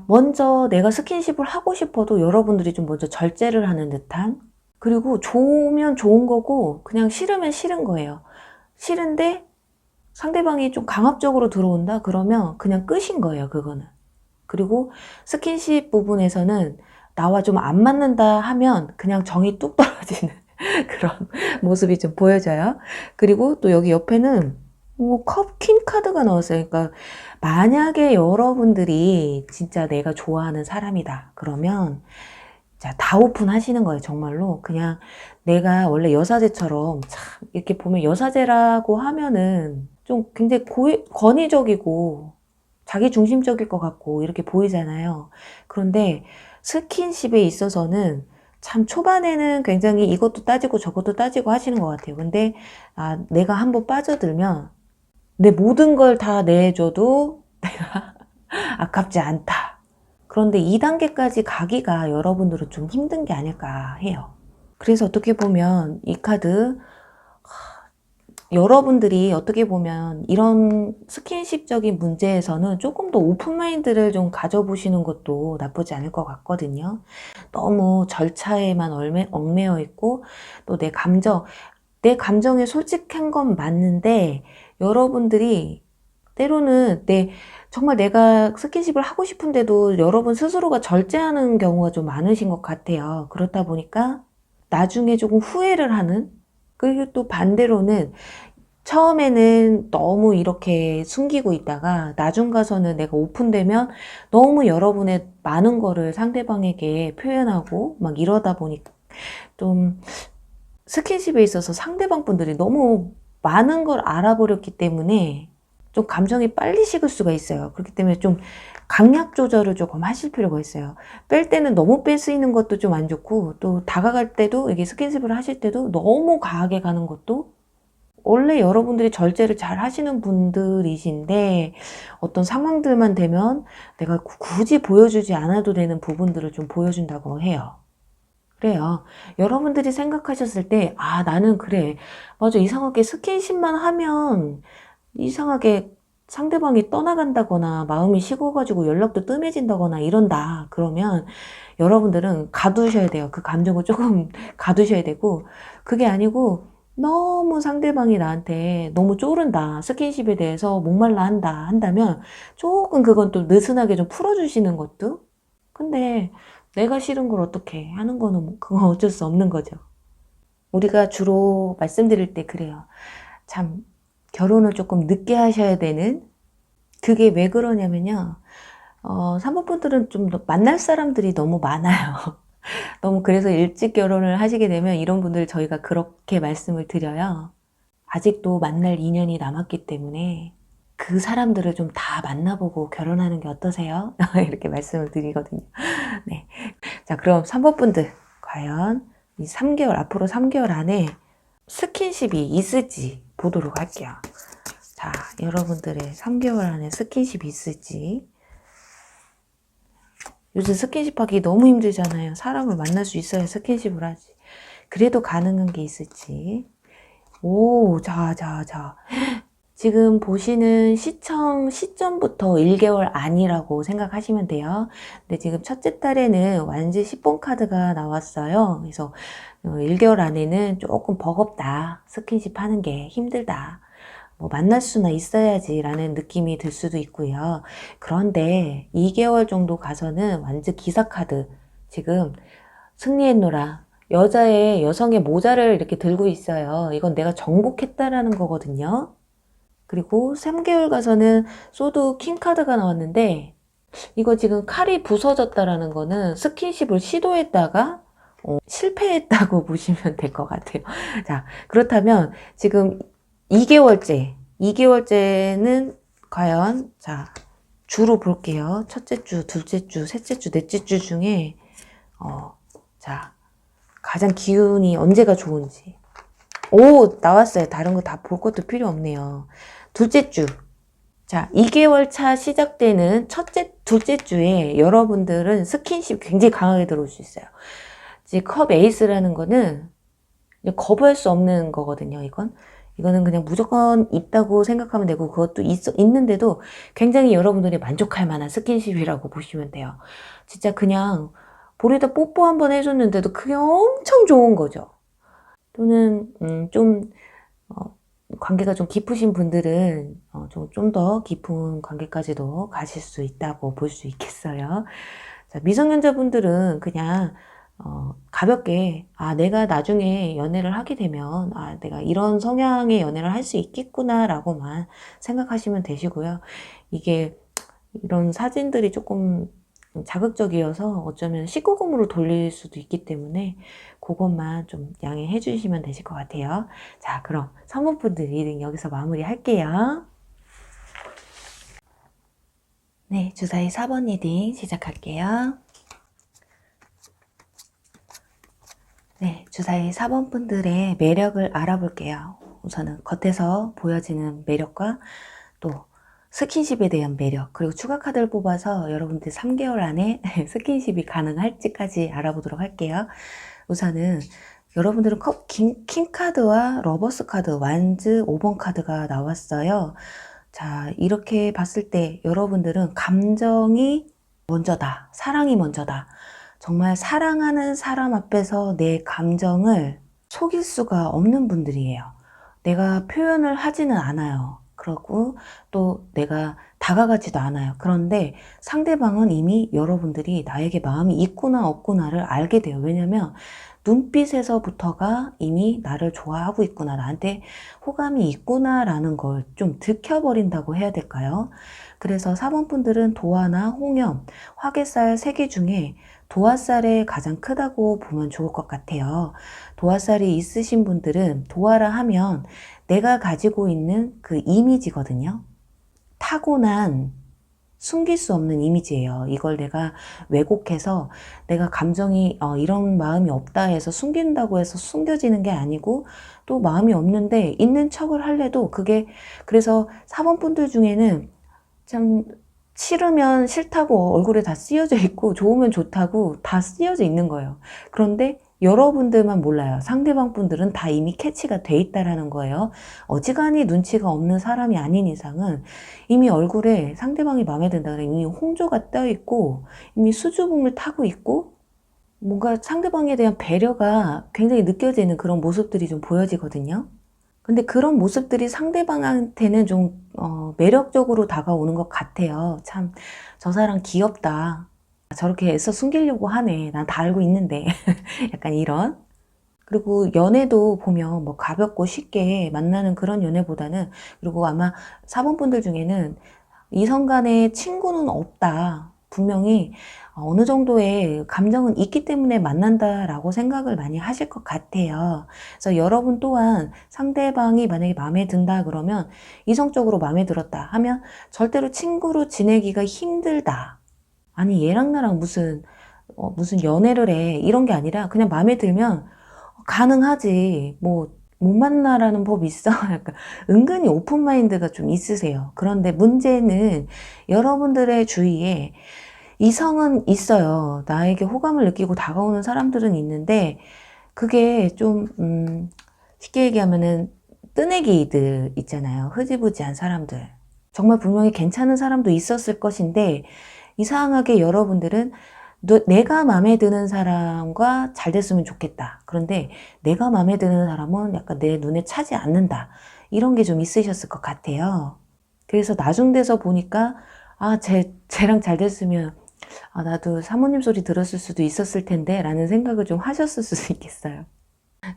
Speaker 1: 먼저 내가 스킨십을 하고 싶어도 여러분들이 좀 먼저 절제를 하는 듯한, 그리고 좋으면 좋은 거고 그냥 싫으면 싫은 거예요. 싫은데 상대방이 좀 강압적으로 들어온다 그러면 그냥 끝인 거예요, 그거는. 그리고 스킨십 부분에서는 나와 좀 안 맞는다 하면 그냥 정이 뚝 떨어지는 그런 모습이 좀 보여져요. 그리고 또 여기 옆에는 퀸 카드가 나왔어요. 그러니까 만약에 여러분들이 진짜 내가 좋아하는 사람이다 그러면 자, 다 오픈하시는 거예요. 정말로 그냥 내가 원래 여사제처럼 참 이렇게 보면 여사제라고 하면은 좀 굉장히 권위적이고 자기 중심적일 것 같고 이렇게 보이잖아요. 그런데 스킨십에 있어서는 참 초반에는 굉장히 이것도 따지고 저것도 따지고 하시는 것 같아요. 근데 내가 한번 빠져들면 내 모든 걸 다 내줘도 내가 아깝지 않다. 그런데 2단계까지 가기가 여러분들은 좀 힘든 게 아닐까 해요. 그래서 어떻게 보면 이 카드 여러분들이 어떻게 보면 이런 스킨십적인 문제에서는 조금 더 오픈마인드를 좀 가져보시는 것도 나쁘지 않을 것 같거든요. 너무 절차에만 얽매여 있고 또 내 감정에 솔직한 건 맞는데 여러분들이 때로는 정말 내가 스킨십을 하고 싶은데도 여러분 스스로가 절제하는 경우가 좀 많으신 것 같아요. 그렇다 보니까 나중에 조금 후회를 하는, 그리고 또 반대로는 처음에는 너무 이렇게 숨기고 있다가 나중 가서는 내가 오픈되면 너무 여러분의 많은 거를 상대방에게 표현하고 막 이러다 보니까 좀 스킨십에 있어서 상대방 분들이 너무 많은 걸 알아버렸기 때문에 좀 감정이 빨리 식을 수가 있어요. 그렇기 때문에 좀 강약 조절을 조금 하실 필요가 있어요. 뺄 때는 너무 뺄 수 있는 것도 좀 안 좋고, 또 다가갈 때도 이게 스킨십을 하실 때도 너무 과하게 가는 것도, 원래 여러분들이 절제를 잘 하시는 분들이신데 어떤 상황들만 되면 내가 굳이 보여주지 않아도 되는 부분들을 좀 보여준다고 해요. 그래요. 여러분들이 생각하셨을 때 나는 그래, 맞아, 이상하게 스킨십만 하면 이상하게 상대방이 떠나간다거나 마음이 식어가지고 연락도 뜸해진다거나 이런다. 그러면 여러분들은 가두셔야 돼요. 그 감정을 조금 가두셔야 되고, 그게 아니고 너무 상대방이 나한테 너무 쪼른다, 스킨십에 대해서 목말라 한다면 조금 그건 또 느슨하게 좀 풀어주시는 것도. 근데 내가 싫은 걸 어떻게 하는 거는 그건 어쩔 수 없는 거죠. 우리가 주로 말씀드릴 때 그래요. 참 결혼을 조금 늦게 하셔야 되는, 그게 왜 그러냐면요. 산모분들은 좀 만날 사람들이 너무 많아요. 너무 그래서 일찍 결혼을 하시게 되면 이런 분들 저희가 그렇게 말씀을 드려요. 아직도 만날 인연이 남았기 때문에 그 사람들을 좀 다 만나보고 결혼하는 게 어떠세요? 이렇게 말씀을 드리거든요. 네. 자, 그럼 3번 분들 과연 이 3개월, 앞으로 3개월 안에 스킨십이 있을지 보도록 할게요. 자, 여러분들의 3개월 안에 스킨십이 있을지. 요즘 스킨십 하기 너무 힘들잖아요. 사람을 만날 수 있어야 스킨십을 하지. 그래도 가능한 게 있을지. 자. 지금 보시는 시청 시점부터 1개월 안이라고 생각하시면 돼요. 근데 지금 첫째 달에는 완지 10번 카드가 나왔어요. 그래서 1개월 안에는 조금 버겁다. 스킨십 하는 게 힘들다. 만날 수나 있어야지 라는 느낌이 들 수도 있고요. 그런데 2개월 정도 가서는 완전 기사 카드, 지금 승리했노라, 여성의 모자를 이렇게 들고 있어요. 이건 내가 정복했다라는 거거든요. 그리고 3개월 가서는 소드 킹 카드가 나왔는데, 이거 지금 칼이 부서졌다라는 거는 스킨십을 시도했다가 실패했다고 보시면 될 것 같아요. 자, 그렇다면 지금 2개월째는 과연, 자, 주로 볼게요. 첫째 주, 둘째 주, 셋째 주, 넷째 주 중에 자, 가장 기운이 언제가 좋은지. 나왔어요. 다른 거 다 볼 것도 필요 없네요. 둘째 주. 자, 2개월 차 시작되는 둘째 주에 여러분들은 스킨십 굉장히 강하게 들어올 수 있어요. 이제 컵 에이스라는 거는 거부할 수 없는 거거든요. 이거는 그냥 무조건 있다고 생각하면 되고, 그것도 있는데도 굉장히 여러분들이 만족할 만한 스킨십이라고 보시면 돼요. 진짜 그냥 볼에다 뽀뽀 한번 해줬는데도 그게 엄청 좋은 거죠. 또는 관계가 좀 깊으신 분들은 좀 더 깊은 관계까지도 가실 수 있다고 볼 수 있겠어요. 자, 미성년자분들은 그냥 가볍게, 내가 나중에 연애를 하게 되면, 내가 이런 성향의 연애를 할 수 있겠구나, 라고만 생각하시면 되시고요. 이게, 이런 사진들이 조금 자극적이어서 어쩌면 19금으로 돌릴 수도 있기 때문에 그것만 좀 양해해 주시면 되실 것 같아요. 자, 그럼 3번 분들 리딩 여기서 마무리 할게요. 네, 주사위 4번 리딩 시작할게요. 네, 주사위 4번 분들의 매력을 알아볼게요. 우선은 겉에서 보여지는 매력과 또 스킨십에 대한 매력, 그리고 추가 카드를 뽑아서 여러분들 3개월 안에 스킨십이 가능할지까지 알아보도록 할게요. 우선은 여러분들은 킹카드와 러버스 카드, 완즈 5번 카드가 나왔어요. 자, 이렇게 봤을 때 여러분들은 감정이 먼저다, 사랑이 먼저다. 정말 사랑하는 사람 앞에서 내 감정을 속일 수가 없는 분들이에요. 내가 표현을 하지는 않아요. 그러고 또 내가 다가가지도 않아요. 그런데 상대방은 이미 여러분들이 나에게 마음이 있구나 없구나를 알게 돼요. 왜냐면 눈빛에서부터가 이미 나를 좋아하고 있구나, 나한테 호감이 있구나 라는 걸 좀 들켜버린다고 해야 될까요? 그래서 4번 분들은 도화나 홍염, 화개살 3개 중에 도화살이 가장 크다고 보면 좋을 것 같아요. 도화살이 있으신 분들은 도화라 하면 내가 가지고 있는 그 이미지거든요. 타고난 숨길 수 없는 이미지예요. 이걸 내가 왜곡해서 내가 감정이 이런 마음이 없다 해서 숨긴다고 해서 숨겨지는 게 아니고 또 마음이 없는데 있는 척을 할래도 그게, 그래서 4번 분들 중에는 참 싫으면 싫다고 얼굴에 다 쓰여져 있고 좋으면 좋다고 다 쓰여져 있는 거예요. 그런데 여러분들만 몰라요. 상대방 분들은 다 이미 캐치가 돼 있다라는 거예요. 어지간히 눈치가 없는 사람이 아닌 이상은 이미 얼굴에 상대방이 마음에 든다 그래 이미 홍조가 떠 있고 이미 수줍음을 타고 있고 뭔가 상대방에 대한 배려가 굉장히 느껴지는 그런 모습들이 좀 보여지거든요. 근데 그런 모습들이 상대방한테는 좀 매력적으로 다가오는 것 같아요. 참, 저 사람 귀엽다. 저렇게 애써 숨기려고 하네. 난 다 알고 있는데. 약간 이런. 그리고 연애도 보면 뭐 가볍고 쉽게 만나는 그런 연애보다는, 그리고 아마 4번 분들 중에는 이성 간의 친구는 없다. 분명히 어느 정도의 감정은 있기 때문에 만난다라고 생각을 많이 하실 것 같아요. 그래서 여러분 또한 상대방이 만약에 마음에 든다 그러면, 이성적으로 마음에 들었다 하면 절대로 친구로 지내기가 힘들다. 아니 얘랑 나랑 무슨 연애를 해, 이런 게 아니라 그냥 마음에 들면 가능하지. 뭐 못 만나라는 법 있어? 약간 은근히 오픈마인드가 좀 있으세요. 그런데 문제는 여러분들의 주위에 이성은 있어요. 나에게 호감을 느끼고 다가오는 사람들은 있는데 그게 좀 쉽게 얘기하면은 뜨내기들 있잖아요. 흐지부지한 사람들. 정말 분명히 괜찮은 사람도 있었을 것인데 이상하게 여러분들은 내가 마음에 드는 사람과 잘 됐으면 좋겠다. 그런데 내가 마음에 드는 사람은 약간 내 눈에 차지 않는다. 이런 게 좀 있으셨을 것 같아요. 그래서 나중 돼서 보니까 쟤랑 잘 됐으면 나도 사모님 소리 들었을 수도 있었을 텐데 라는 생각을 좀 하셨을 수도 있겠어요.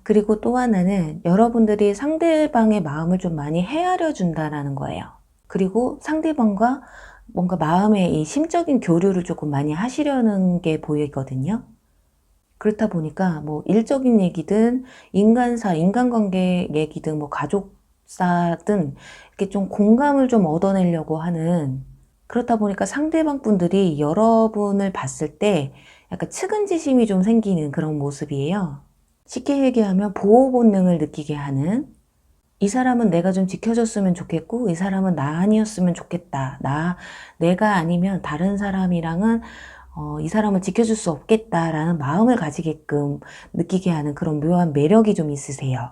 Speaker 1: 그리고 또 하나는 여러분들이 상대방의 마음을 좀 많이 헤아려 준다라는 거예요. 그리고 상대방과 뭔가 마음의 이 심적인 교류를 조금 많이 하시려는 게 보이거든요. 그렇다 보니까 뭐 일적인 얘기든 인간관계 얘기든 뭐 가족사든 이렇게 좀 공감을 좀 얻어내려고 하는, 그렇다 보니까 상대방 분들이 여러분을 봤을 때 약간 측은지심이 좀 생기는 그런 모습이에요. 쉽게 얘기하면 보호 본능을 느끼게 하는, 이 사람은 내가 좀 지켜줬으면 좋겠고 이 사람은 나 아니었으면 좋겠다. 내가 아니면 다른 사람이랑은 이 사람을 지켜줄 수 없겠다라는 마음을 가지게끔 느끼게 하는 그런 묘한 매력이 좀 있으세요.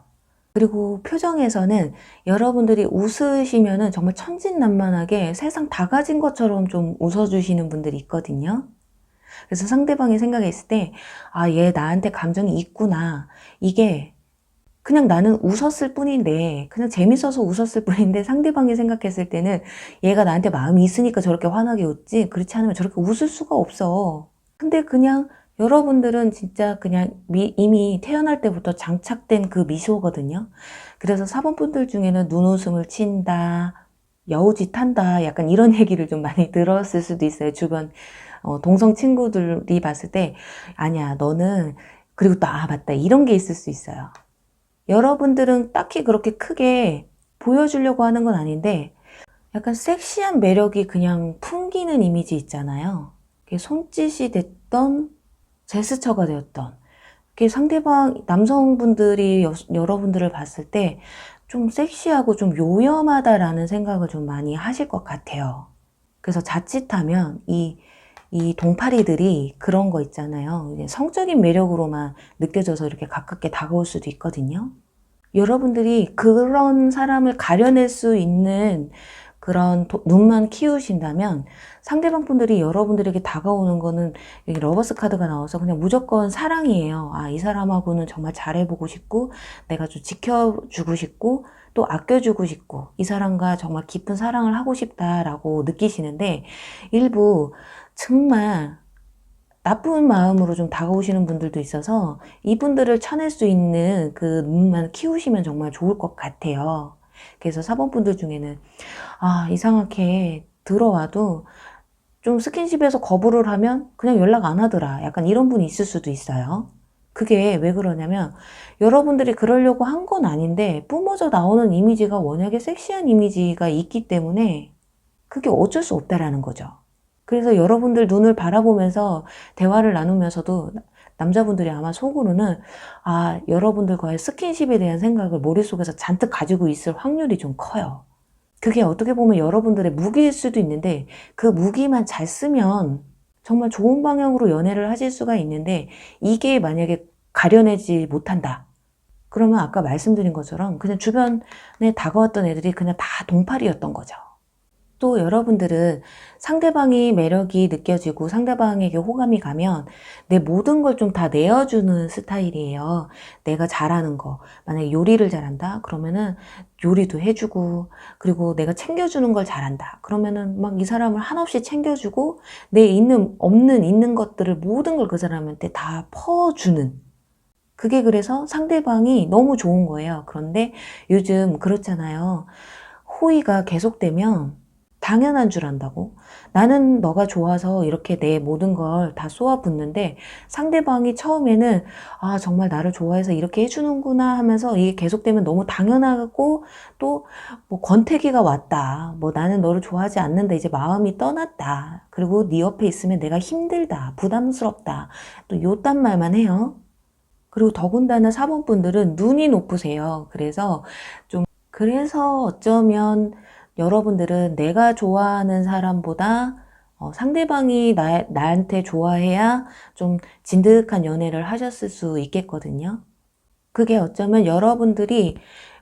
Speaker 1: 그리고 표정에서는 여러분들이 웃으시면은 정말 천진난만하게 세상 다 가진 것처럼 좀 웃어주시는 분들이 있거든요. 그래서 상대방이 생각했을 때, 얘 나한테 감정이 있구나. 이게 그냥 나는 웃었을 뿐인데, 그냥 재밌어서 웃었을 뿐인데 상대방이 생각했을 때는 얘가 나한테 마음이 있으니까 저렇게 환하게 웃지, 그렇지 않으면 저렇게 웃을 수가 없어. 근데 그냥 여러분들은 진짜 그냥 이미 태어날 때부터 장착된 그 미소거든요. 그래서 4번 분들 중에는 눈웃음을 친다, 여우짓 한다, 약간 이런 얘기를 좀 많이 들었을 수도 있어요. 주변 동성 친구들이 봤을 때 아니야 너는, 그리고 또 맞다, 이런 게 있을 수 있어요. 여러분들은 딱히 그렇게 크게 보여주려고 하는 건 아닌데 약간 섹시한 매력이 그냥 풍기는 이미지 있잖아요. 그게 손짓이 됐던 제스처가 되었던, 그게 상대방 남성분들이 여러분들을 봤을 때 좀 섹시하고 좀 요염하다라는 생각을 좀 많이 하실 것 같아요. 그래서 자칫하면 이 동파리들이 그런 거 있잖아요. 이제 성적인 매력으로만 느껴져서 이렇게 가깝게 다가올 수도 있거든요. 여러분들이 그런 사람을 가려낼 수 있는 그런 눈만 키우신다면 상대방 분들이 여러분들에게 다가오는 거는, 여기 러버스 카드가 나와서 그냥 무조건 사랑이에요. 이 사람하고는 정말 잘해보고 싶고, 내가 좀 지켜주고 싶고, 또 아껴주고 싶고, 이 사람과 정말 깊은 사랑을 하고 싶다라고 느끼시는데, 일부 정말 나쁜 마음으로 좀 다가오시는 분들도 있어서 이분들을 쳐낼 수 있는 그 눈만 키우시면 정말 좋을 것 같아요. 그래서 4번 분들 중에는 이상하게 들어와도 좀 스킨십에서 거부를 하면 그냥 연락 안 하더라, 약간 이런 분이 있을 수도 있어요. 그게 왜 그러냐면 여러분들이 그러려고 한 건 아닌데 뿜어져 나오는 이미지가 워낙에 섹시한 이미지가 있기 때문에 그게 어쩔 수 없다라는 거죠. 그래서 여러분들 눈을 바라보면서 대화를 나누면서도 남자분들이 아마 속으로는 여러분들과의 스킨십에 대한 생각을 머릿속에서 잔뜩 가지고 있을 확률이 좀 커요. 그게 어떻게 보면 여러분들의 무기일 수도 있는데 그 무기만 잘 쓰면 정말 좋은 방향으로 연애를 하실 수가 있는데, 이게 만약에 가려내지 못한다, 그러면 아까 말씀드린 것처럼 그냥 주변에 다가왔던 애들이 그냥 다 동팔이였던 거죠. 또 여러분들은 상대방이 매력이 느껴지고 상대방에게 호감이 가면 내 모든 걸 좀 다 내어주는 스타일이에요. 내가 잘하는 거, 만약에 요리를 잘한다 그러면은 요리도 해주고, 그리고 내가 챙겨주는 걸 잘한다 그러면은 막 이 사람을 한없이 챙겨주고, 내 있는 것들을 모든 걸 그 사람한테 다 퍼주는, 그게 그래서 상대방이 너무 좋은 거예요. 그런데 요즘 그렇잖아요. 호의가 계속되면 당연한 줄 안다고. 나는 너가 좋아서 이렇게 내 모든 걸 다 쏟아붓는데 상대방이 처음에는 정말 나를 좋아해서 이렇게 해주는구나 하면서 이게 계속되면 너무 당연하고, 또 뭐 권태기가 왔다, 뭐 나는 너를 좋아하지 않는다, 이제 마음이 떠났다, 그리고 네 옆에 있으면 내가 힘들다, 부담스럽다, 또 요딴 말만 해요. 그리고 더군다나 4번 분들은 눈이 높으세요. 그래서 어쩌면 여러분들은 내가 좋아하는 사람보다 상대방이 나한테 좋아해야 좀 진득한 연애를 하셨을 수 있겠거든요. 그게 어쩌면 여러분들이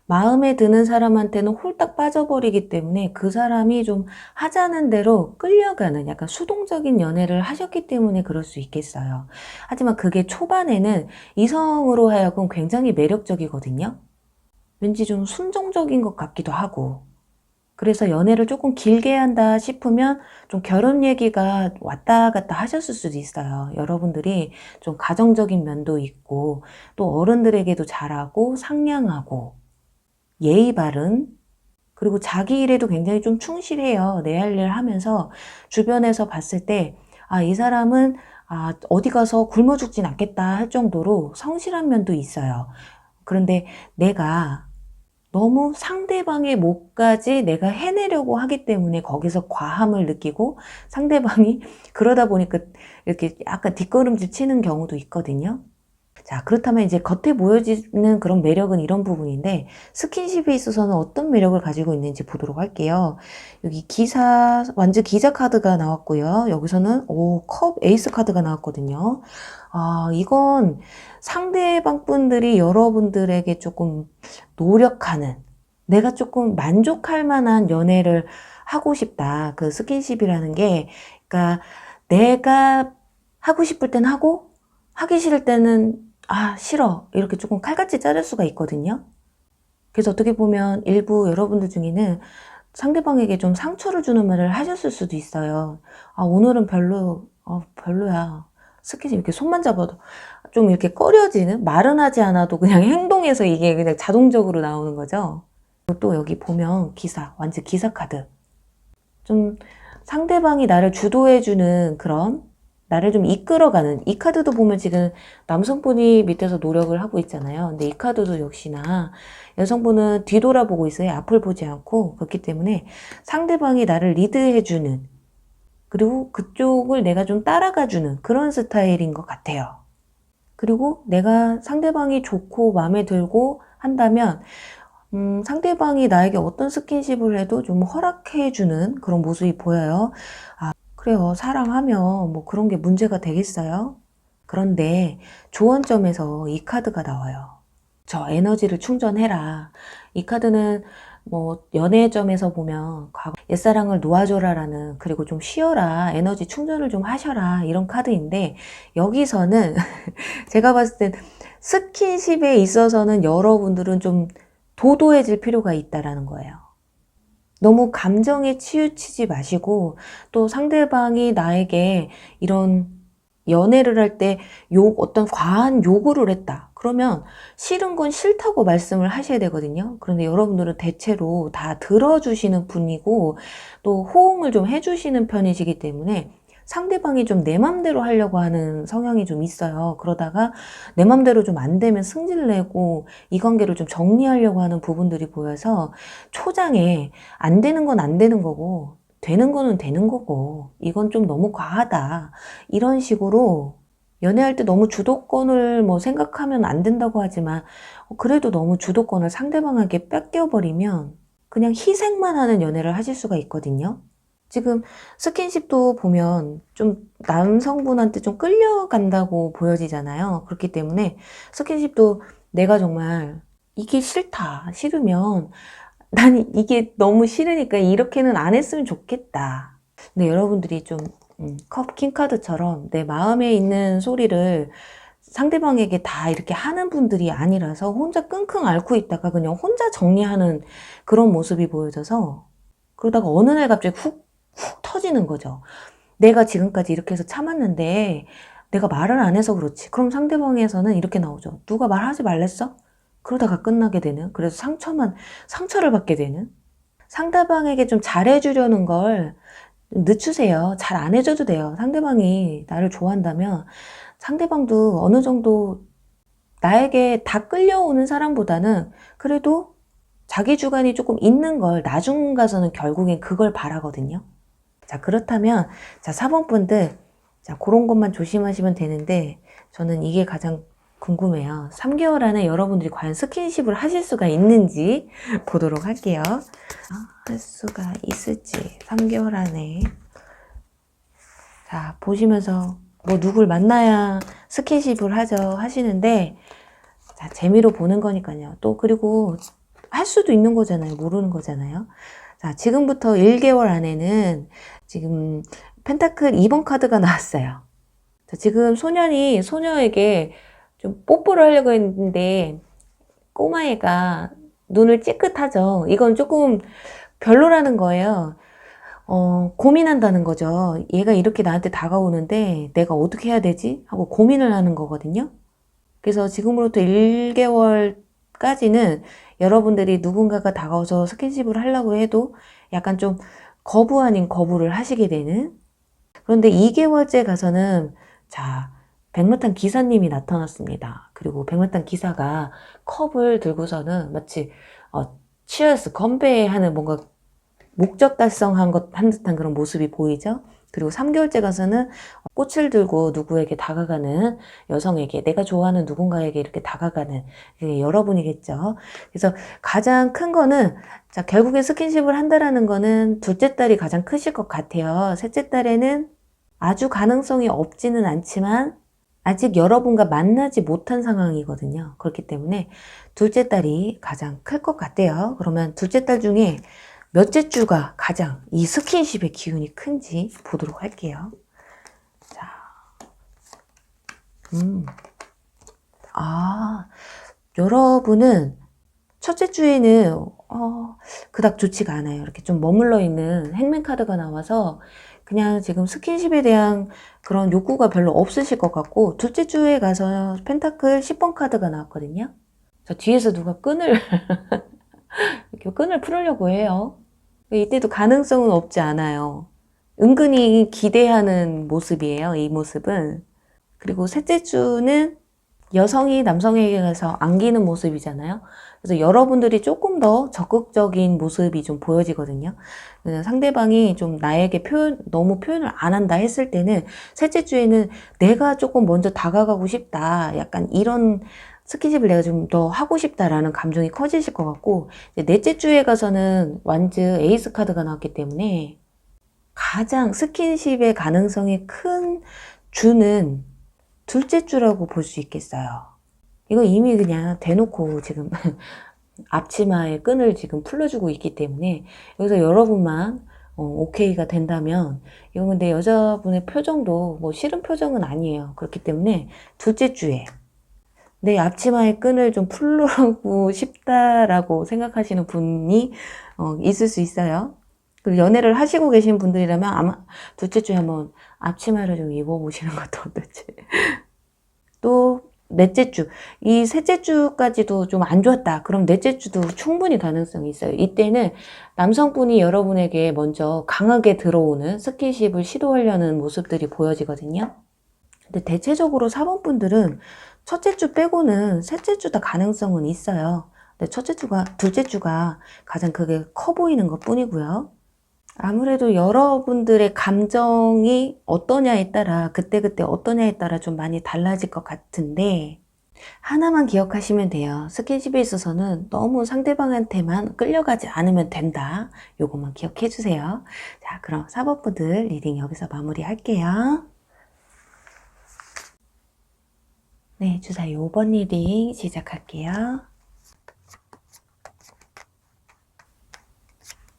Speaker 1: 마음에 드는 사람한테는 홀딱 빠져버리기 때문에 그 사람이 좀 하자는 대로 끌려가는 약간 수동적인 연애를 하셨기 때문에 그럴 수 있겠어요. 하지만 그게 초반에는 이성으로 하여금 굉장히 매력적이거든요. 왠지 좀 순종적인 것 같기도 하고, 그래서 연애를 조금 길게 한다 싶으면 좀 결혼 얘기가 왔다 갔다 하셨을 수도 있어요. 여러분들이 좀 가정적인 면도 있고, 또 어른들에게도 잘하고 상냥하고 예의 바른, 그리고 자기 일에도 굉장히 좀 충실해요. 내 할 일 하면서 주변에서 봤을 때 이 사람은 어디 가서 굶어 죽진 않겠다 할 정도로 성실한 면도 있어요. 그런데 내가 너무 상대방의 몫까지 내가 해내려고 하기 때문에 거기서 과함을 느끼고, 상대방이 그러다 보니까 이렇게 약간 뒷걸음질 치는 경우도 있거든요. 자, 그렇다면 이제 겉에 보여지는 그런 매력은 이런 부분인데, 스킨십에 있어서는 어떤 매력을 가지고 있는지 보도록 할게요. 여기 완즈 기자 카드가 나왔고요. 여기서는 컵 에이스 카드가 나왔거든요. 이건 상대방 분들이 여러분들에게 조금 노력하는, 내가 조금 만족할 만한 연애를 하고 싶다. 그 스킨십이라는 게, 그러니까 내가 하고 싶을 땐 하고, 하기 싫을 때는 싫어, 이렇게 조금 칼같이 자를 수가 있거든요. 그래서 어떻게 보면 일부 여러분들 중에는 상대방에게 좀 상처를 주는 말을 하셨을 수도 있어요. 오늘은 별로야. 스킨십 이렇게 손만 잡아도 좀 이렇게 꺼려지는, 말은 하지 않아도 그냥 행동에서 이게 그냥 자동적으로 나오는 거죠. 또 여기 보면 기사, 완전 기사 카드. 좀 상대방이 나를 주도해주는 그런, 나를 좀 이끌어가는, 이 카드도 보면 지금 남성분이 밑에서 노력을 하고 있잖아요. 근데 이 카드도 역시나 여성분은 뒤돌아보고 있어요. 앞을 보지 않고. 그렇기 때문에 상대방이 나를 리드해주는, 그리고 그쪽을 내가 좀 따라가주는 그런 스타일인 것 같아요. 그리고 내가 상대방이 좋고 마음에 들고 한다면 상대방이 나에게 어떤 스킨십을 해도 좀 허락해주는 그런 모습이 보여요. 아, 그래요. 사랑하면 뭐 그런 게 문제가 되겠어요? 그런데 조언점에서 이 카드가 나와요. 저 에너지를 충전해라. 이 카드는 뭐 연애점에서 보면 과거 옛사랑을 놓아줘라라는, 그리고 좀 쉬어라, 에너지 충전을 좀 하셔라, 이런 카드인데, 여기서는 제가 봤을 땐 스킨십에 있어서는 여러분들은 좀 도도해질 필요가 있다라는 거예요. 너무 감정에 치우치지 마시고, 또 상대방이 나에게 이런 연애를 할 때 어떤 과한 요구를 했다. 그러면 싫은 건 싫다고 말씀을 하셔야 되거든요. 그런데 여러분들은 대체로 다 들어주시는 분이고 또 호응을 좀 해주시는 편이시기 때문에 상대방이 좀 내 맘대로 하려고 하는 성향이 좀 있어요. 그러다가 내 맘대로 좀 안 되면 승질 내고 이 관계를 좀 정리하려고 하는 부분들이 보여서 초장에 안 되는 건 안 되는 거고 되는 거는 되는 거고 이건 좀 너무 과하다, 이런 식으로 연애할 때 너무 주도권을 뭐 생각하면 안 된다고 하지만 그래도 너무 주도권을 상대방에게 뺏겨버리면 그냥 희생만 하는 연애를 하실 수가 있거든요. 지금 스킨십도 보면 좀 남성분한테 좀 끌려간다고 보여지잖아요. 그렇기 때문에 스킨십도 내가 정말 이게 싫다, 싫으면 난 이게 너무 싫으니까 이렇게는 안 했으면 좋겠다. 근데 여러분들이 좀 킹카드처럼 내 마음에 있는 소리를 상대방에게 다 이렇게 하는 분들이 아니라서 혼자 끙끙 앓고 있다가 그냥 혼자 정리하는 그런 모습이 보여져서, 그러다가 어느 날 갑자기 훅 터지는 거죠. 내가 지금까지 이렇게 해서 참았는데 내가 말을 안 해서 그렇지. 그럼 상대방에서는 이렇게 나오죠. 누가 말하지 말랬어? 그러다가 끝나게 되는, 그래서 상처를 받게 되는. 상대방에게 좀 잘해주려는 걸 늦추세요. 잘 안 해줘도 돼요. 상대방이 나를 좋아한다면 상대방도 어느 정도 나에게 다 끌려오는 사람보다는 그래도 자기 주관이 조금 있는 걸 나중 가서는 결국엔 그걸 바라거든요. 자, 그렇다면 자, 4번 분들, 자, 그런 것만 조심하시면 되는데 저는 이게 가장 궁금해요. 3개월 안에 여러분들이 과연 스킨십을 하실 수가 있는지 보도록 할게요. 할 수가 있을지 3개월 안에. 자, 보시면서 뭐 누굴 만나야 스킨십을 하죠 하시는데, 자, 재미로 보는 거니까요. 또 그리고 할 수도 있는 거잖아요. 모르는 거잖아요. 자, 지금부터 1개월 안에는 지금 펜타클 2번 카드가 나왔어요. 자, 지금 소년이 소녀에게 좀 뽀뽀를 하려고 했는데 꼬마애가 눈을 찌끗하죠. 이건 조금 별로라는 거예요. 고민한다는 거죠. 얘가 이렇게 나한테 다가오는데 내가 어떻게 해야 되지? 하고 고민을 하는 거거든요. 그래서 지금으로부터 1개월까지는 여러분들이 누군가가 다가와서 스킨십을 하려고 해도 약간 좀 거부 아닌 거부를 하시게 되는. 그런데 2개월째 가서는 자, 백마탄 기사님이 나타났습니다. 그리고 백마탄 기사가 컵을 들고서는 마치 치얼스, 건배하는 뭔가 목적 달성한 한 듯한 그런 모습이 보이죠. 그리고 3개월째 가서는 꽃을 들고 누구에게 다가가는, 여성에게, 내가 좋아하는 누군가에게 이렇게 다가가는, 여러분이겠죠. 그래서 가장 큰 거는, 자, 결국에 스킨십을 한다라는 거는 둘째 딸이 가장 크실 것 같아요. 셋째 딸에는 아주 가능성이 없지는 않지만 아직 여러분과 만나지 못한 상황이거든요. 그렇기 때문에 둘째 딸이 가장 클 것 같아요. 그러면 둘째 딸 중에 몇째 주가 가장 이 스킨십의 기운이 큰지 보도록 할게요. 자, 여러분은 첫째 주에는 그닥 좋지가 않아요. 이렇게 좀 머물러 있는 행맨 카드가 나와서 그냥 지금 스킨십에 대한 그런 욕구가 별로 없으실 것 같고, 둘째 주에 가서 펜타클 10번 카드가 나왔거든요. 저 뒤에서 누가 이렇게 끈을 풀으려고 해요. 이때도 가능성은 없지 않아요. 은근히 기대하는 모습이에요, 이 모습은. 그리고 셋째 주는 여성이 남성에게 가서 안기는 모습이잖아요. 그래서 여러분들이 조금 더 적극적인 모습이 좀 보여지거든요. 그래서 상대방이 좀 나에게 너무 표현을 안 한다 했을 때는 셋째 주에는 내가 조금 먼저 다가가고 싶다. 약간 이런 스킨십을 내가 좀 더 하고 싶다라는 감정이 커지실 것 같고, 이제 넷째 주에 가서는 완즈 에이스 카드가 나왔기 때문에 가장 스킨십의 가능성이 큰 주는 둘째 주라고 볼 수 있겠어요. 이거 이미 그냥 대놓고 지금 앞치마의 끈을 지금 풀어주고 있기 때문에 여기서 여러분만 오케이가 된다면, 이건 근데 여자분의 표정도 뭐 싫은 표정은 아니에요. 그렇기 때문에 둘째 주에 내 앞치마의 끈을 좀 풀고 싶다라고 생각하시는 분이 있을 수 있어요. 그리고 연애를 하시고 계신 분들이라면 아마 둘째 주에 한번 앞치마를 좀 입어보시는 것도 어떨지. 또 넷째 주, 이 셋째 주까지도 좀 안 좋았다. 그럼 넷째 주도 충분히 가능성이 있어요. 이때는 남성분이 여러분에게 먼저 강하게 들어오는 스킨십을 시도하려는 모습들이 보여지거든요. 근데 대체적으로 4번 분들은 첫째 주 빼고는 셋째 주 다 가능성은 있어요. 근데 둘째 주가 가장 그게 커 보이는 것 뿐이고요. 아무래도 여러분들의 감정이 어떠냐에 따라, 그때그때 어떠냐에 따라 좀 많이 달라질 것 같은데, 하나만 기억하시면 돼요. 스킨십에 있어서는 너무 상대방한테만 끌려가지 않으면 된다. 요것만 기억해 주세요. 자, 그럼 4번 분들 리딩 여기서 마무리 할게요. 네, 주사위 5번 리딩 시작할게요.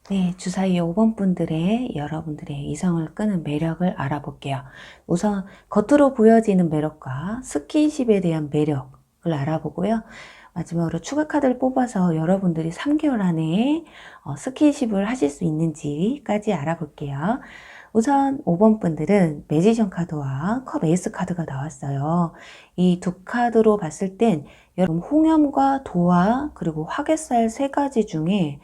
Speaker 1: 네, 주사위 5번 분들의 여러분들의 이성을 끄는 매력을 알아볼게요. 우선 겉으로 보여지는 매력과 스킨십에 대한 매력을 알아보고요. 마지막으로 추가 카드를 뽑아서 여러분들이 3개월 안에 스킨십을 하실 수 있는지까지 알아볼게요. 우선 5번 분들은 매지션 카드와 컵 에이스 카드가 나왔어요. 이 두 카드로 봤을 땐 여러분 홍염과 도화 그리고 화개살 세 가지 중에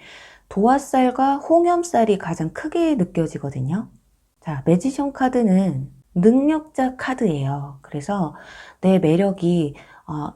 Speaker 1: 도화살과 홍염살이 가장 크게 느껴지거든요. 자, 매지션 카드는 능력자 카드예요. 그래서 내 매력이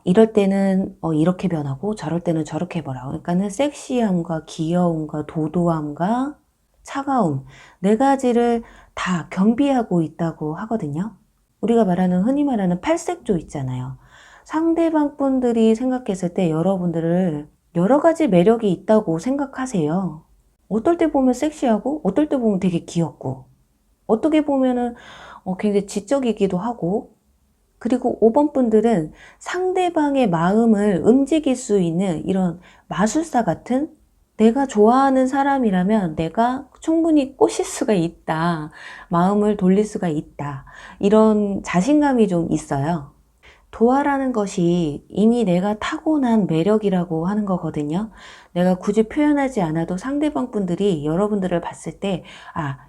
Speaker 1: 이럴 때는 이렇게 변하고 저럴 때는 저렇게 변하고, 그러니까는 섹시함과 귀여움과 도도함과 차가움 네 가지를 다 겸비하고 있다고 하거든요. 우리가 흔히 말하는 팔색조 있잖아요. 상대방 분들이 생각했을 때 여러분들을 여러 가지 매력이 있다고 생각하세요. 어떨 때 보면 섹시하고, 어떨 때 보면 되게 귀엽고, 어떻게 보면은 굉장히 지적이기도 하고, 그리고 5번 분들은 상대방의 마음을 움직일 수 있는 이런 마술사 같은, 내가 좋아하는 사람이라면 내가 충분히 꼬실 수가 있다. 마음을 돌릴 수가 있다. 이런 자신감이 좀 있어요. 도화라는 것이 이미 내가 타고난 매력이라고 하는 거거든요. 내가 굳이 표현하지 않아도 상대방 분들이 여러분들을 봤을 때,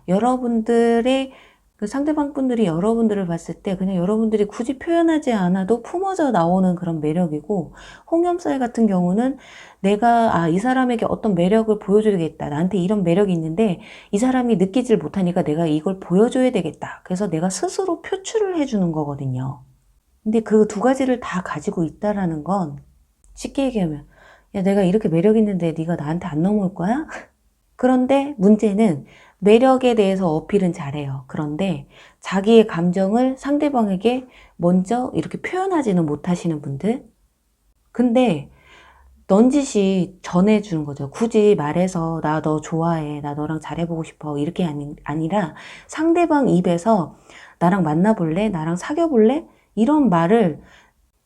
Speaker 1: 여러분들의 그 상대방 분들이 여러분들을 봤을 때 그냥 여러분들이 굳이 표현하지 않아도 품어져 나오는 그런 매력이고, 홍염살 같은 경우는 내가 이 사람에게 어떤 매력을 보여줘야겠다. 나한테 이런 매력이 있는데 이 사람이 느끼질 못하니까 내가 이걸 보여줘야 되겠다. 그래서 내가 스스로 표출을 해주는 거거든요. 근데 그 두 가지를 다 가지고 있다라는 건 쉽게 얘기하면, 야, 내가 이렇게 매력 있는데 네가 나한테 안 넘어올 거야? 그런데 문제는 매력에 대해서 어필은 잘해요. 그런데 자기의 감정을 상대방에게 먼저 이렇게 표현하지는 못하시는 분들. 근데 넌지시 전해주는 거죠. 굳이 말해서 나 너 좋아해, 나 너랑 잘해보고 싶어 이렇게 아니라 상대방 입에서 나랑 만나볼래? 나랑 사귀어볼래? 이런 말을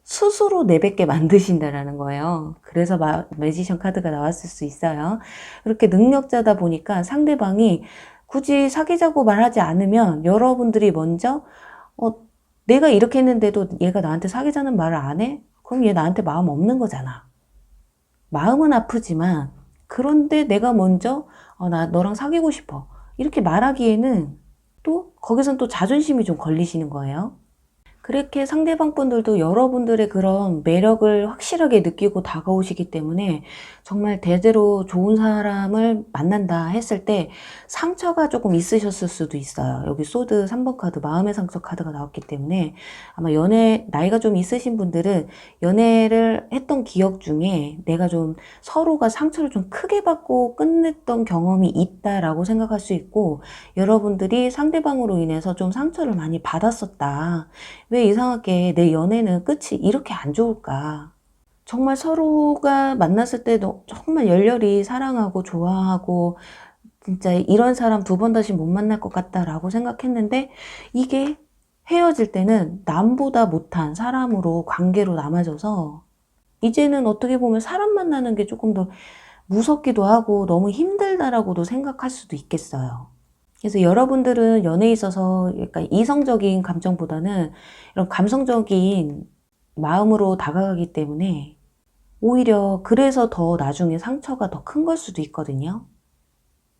Speaker 1: 스스로 내뱉게 만드신다라는 거예요. 그래서 매지션 카드가 나왔을 수 있어요. 그렇게 능력자다 보니까 상대방이 굳이 사귀자고 말하지 않으면 여러분들이 먼저 내가 이렇게 했는데도 얘가 나한테 사귀자는 말을 안 해? 그럼 얘 나한테 마음 없는 거잖아. 마음은 아프지만 그런데 내가 먼저 나 너랑 사귀고 싶어 이렇게 말하기에는 또 거기선 또 자존심이 좀 걸리시는 거예요. 그렇게 상대방 분들도 여러분들의 그런 매력을 확실하게 느끼고 다가오시기 때문에 정말 대대로 좋은 사람을 만난다 했을 때 상처가 조금 있으셨을 수도 있어요. 여기 소드 3번 카드 마음의 상처 카드가 나왔기 때문에 아마 나이가 좀 있으신 분들은 연애를 했던 기억 중에 내가 좀 서로가 상처를 좀 크게 받고 끝냈던 경험이 있다라고 생각할 수 있고, 여러분들이 상대방으로 인해서 좀 상처를 많이 받았었다. 왜 이상하게 내 연애는 끝이 이렇게 안 좋을까? 정말 서로가 만났을 때도 정말 열렬히 사랑하고 좋아하고 진짜 이런 사람 두 번 다시 못 만날 것 같다라고 생각했는데 이게 헤어질 때는 남보다 못한 사람으로 관계로 남아져서 이제는 어떻게 보면 사람 만나는 게 조금 더 무섭기도 하고 너무 힘들다라고도 생각할 수도 있겠어요. 그래서 여러분들은 연애에 있어서 약간 이성적인 감정보다는 이런 감성적인 마음으로 다가가기 때문에 오히려 그래서 더 나중에 상처가 더 큰 걸 수도 있거든요.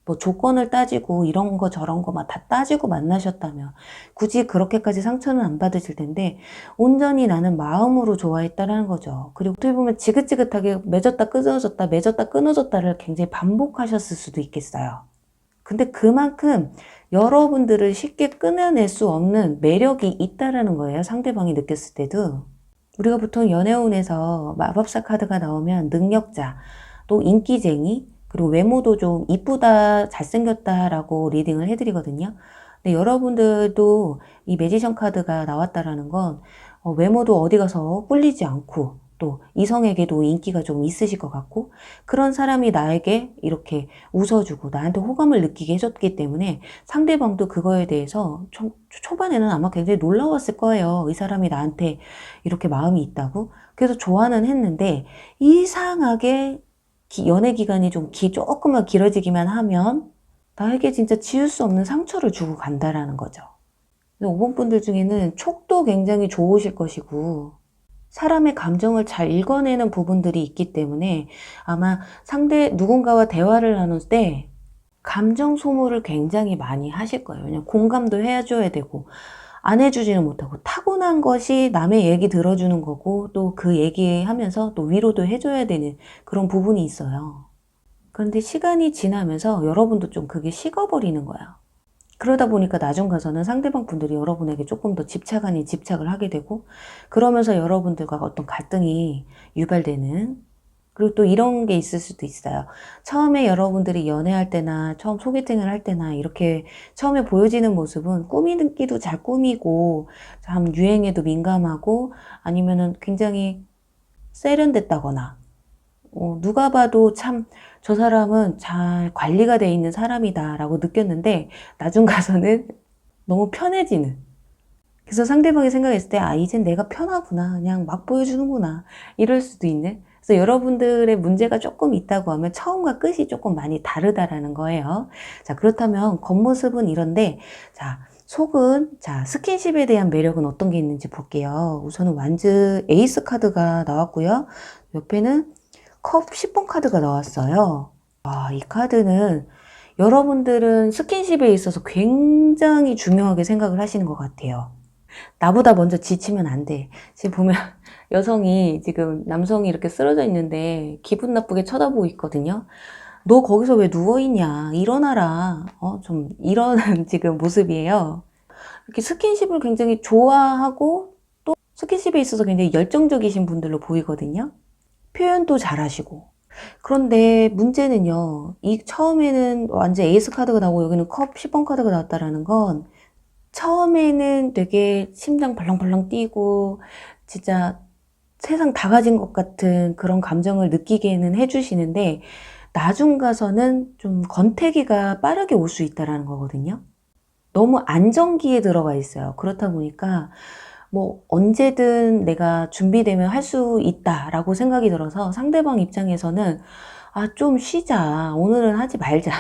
Speaker 1: 뭐 조건을 따지고 이런 거 저런 거 막 다 따지고 만나셨다면 굳이 그렇게까지 상처는 안 받으실 텐데 온전히 나는 마음으로 좋아했다라는 거죠. 그리고 어떻게 보면 지긋지긋하게 맺었다 끊어졌다 맺었다 끊어졌다를 굉장히 반복하셨을 수도 있겠어요. 근데 그만큼 여러분들을 쉽게 끊어낼 수 없는 매력이 있다라는 거예요. 상대방이 느꼈을 때도. 우리가 보통 연애운에서 마법사 카드가 나오면 능력자, 또 인기쟁이, 그리고 외모도 좀 이쁘다, 잘생겼다라고 리딩을 해드리거든요. 근데 여러분들도 이 매지션 카드가 나왔다라는 건 외모도 어디 가서 꿀리지 않고 또 이성에게도 인기가 좀 있으실 것 같고 그런 사람이 나에게 이렇게 웃어주고 나한테 호감을 느끼게 해줬기 때문에 상대방도 그거에 대해서 초반에는 아마 굉장히 놀라웠을 거예요. 이 사람이 나한테 이렇게 마음이 있다고. 그래서 좋아는 했는데 이상하게 연애 기간이 좀 조금만 길어지기만 하면 나에게 진짜 지울 수 없는 상처를 주고 간다라는 거죠. 5번 분들 중에는 촉도 굉장히 좋으실 것이고 사람의 감정을 잘 읽어내는 부분들이 있기 때문에 아마 누군가와 대화를 나눌 때 감정 소모를 굉장히 많이 하실 거예요. 왜냐면 공감도 해줘야 되고 안 해주지는 못하고 타고난 것이 남의 얘기 들어주는 거고 또 그 얘기하면서 또 위로도 해줘야 되는 그런 부분이 있어요. 그런데 시간이 지나면서 여러분도 좀 그게 식어버리는 거예요. 그러다 보니까 나중 가서는 상대방 분들이 여러분에게 조금 더 집착 아닌 집착을 하게 되고 그러면서 여러분들과 어떤 갈등이 유발되는, 그리고 또 이런 게 있을 수도 있어요. 처음에 여러분들이 연애할 때나 처음 소개팅을 할 때나 이렇게 처음에 보여지는 모습은 꾸미기도 잘 꾸미고 참 유행에도 민감하고 아니면은 굉장히 세련됐다거나 누가 봐도 참 저 사람은 잘 관리가 돼 있는 사람이다 라고 느꼈는데 나중 가서는 너무 편해지는, 그래서 상대방이 생각했을 때 이젠 내가 편하구나 그냥 막 보여주는구나 이럴 수도 있는, 그래서 여러분들의 문제가 조금 있다고 하면 처음과 끝이 조금 많이 다르다라는 거예요. 자, 그렇다면 겉모습은 이런데 자 속은, 자 스킨십에 대한 매력은 어떤 게 있는지 볼게요. 우선은 완즈 에이스 카드가 나왔고요. 옆에는 컵 10번 카드가 나왔어요. 이 카드는 여러분들은 스킨십에 있어서 굉장히 중요하게 생각을 하시는 것 같아요. 나보다 먼저 지치면 안 돼. 지금 보면 여성이 지금 남성이 이렇게 쓰러져 있는데 기분 나쁘게 쳐다보고 있거든요. 너 거기서 왜 누워있냐. 일어나라. 좀 이런 지금 모습이에요. 이렇게 스킨십을 굉장히 좋아하고 또 스킨십에 있어서 굉장히 열정적이신 분들로 보이거든요. 표현도 잘하시고. 그런데 문제는요, 처음에는 완전 에이스 카드가 나오고 여기는 컵 10번 카드가 나왔다라는 건 처음에는 되게 심장 벌렁벌렁 뛰고 진짜 세상 다 가진 것 같은 그런 감정을 느끼게는 해주시는데 나중 가서는 좀 권태기가 빠르게 올 수 있다는 거거든요. 너무 안정기에 들어가 있어요. 그렇다 보니까 뭐 언제든 내가 준비되면 할 수 있다라고 생각이 들어서 상대방 입장에서는 좀 쉬자. 오늘은 하지 말자.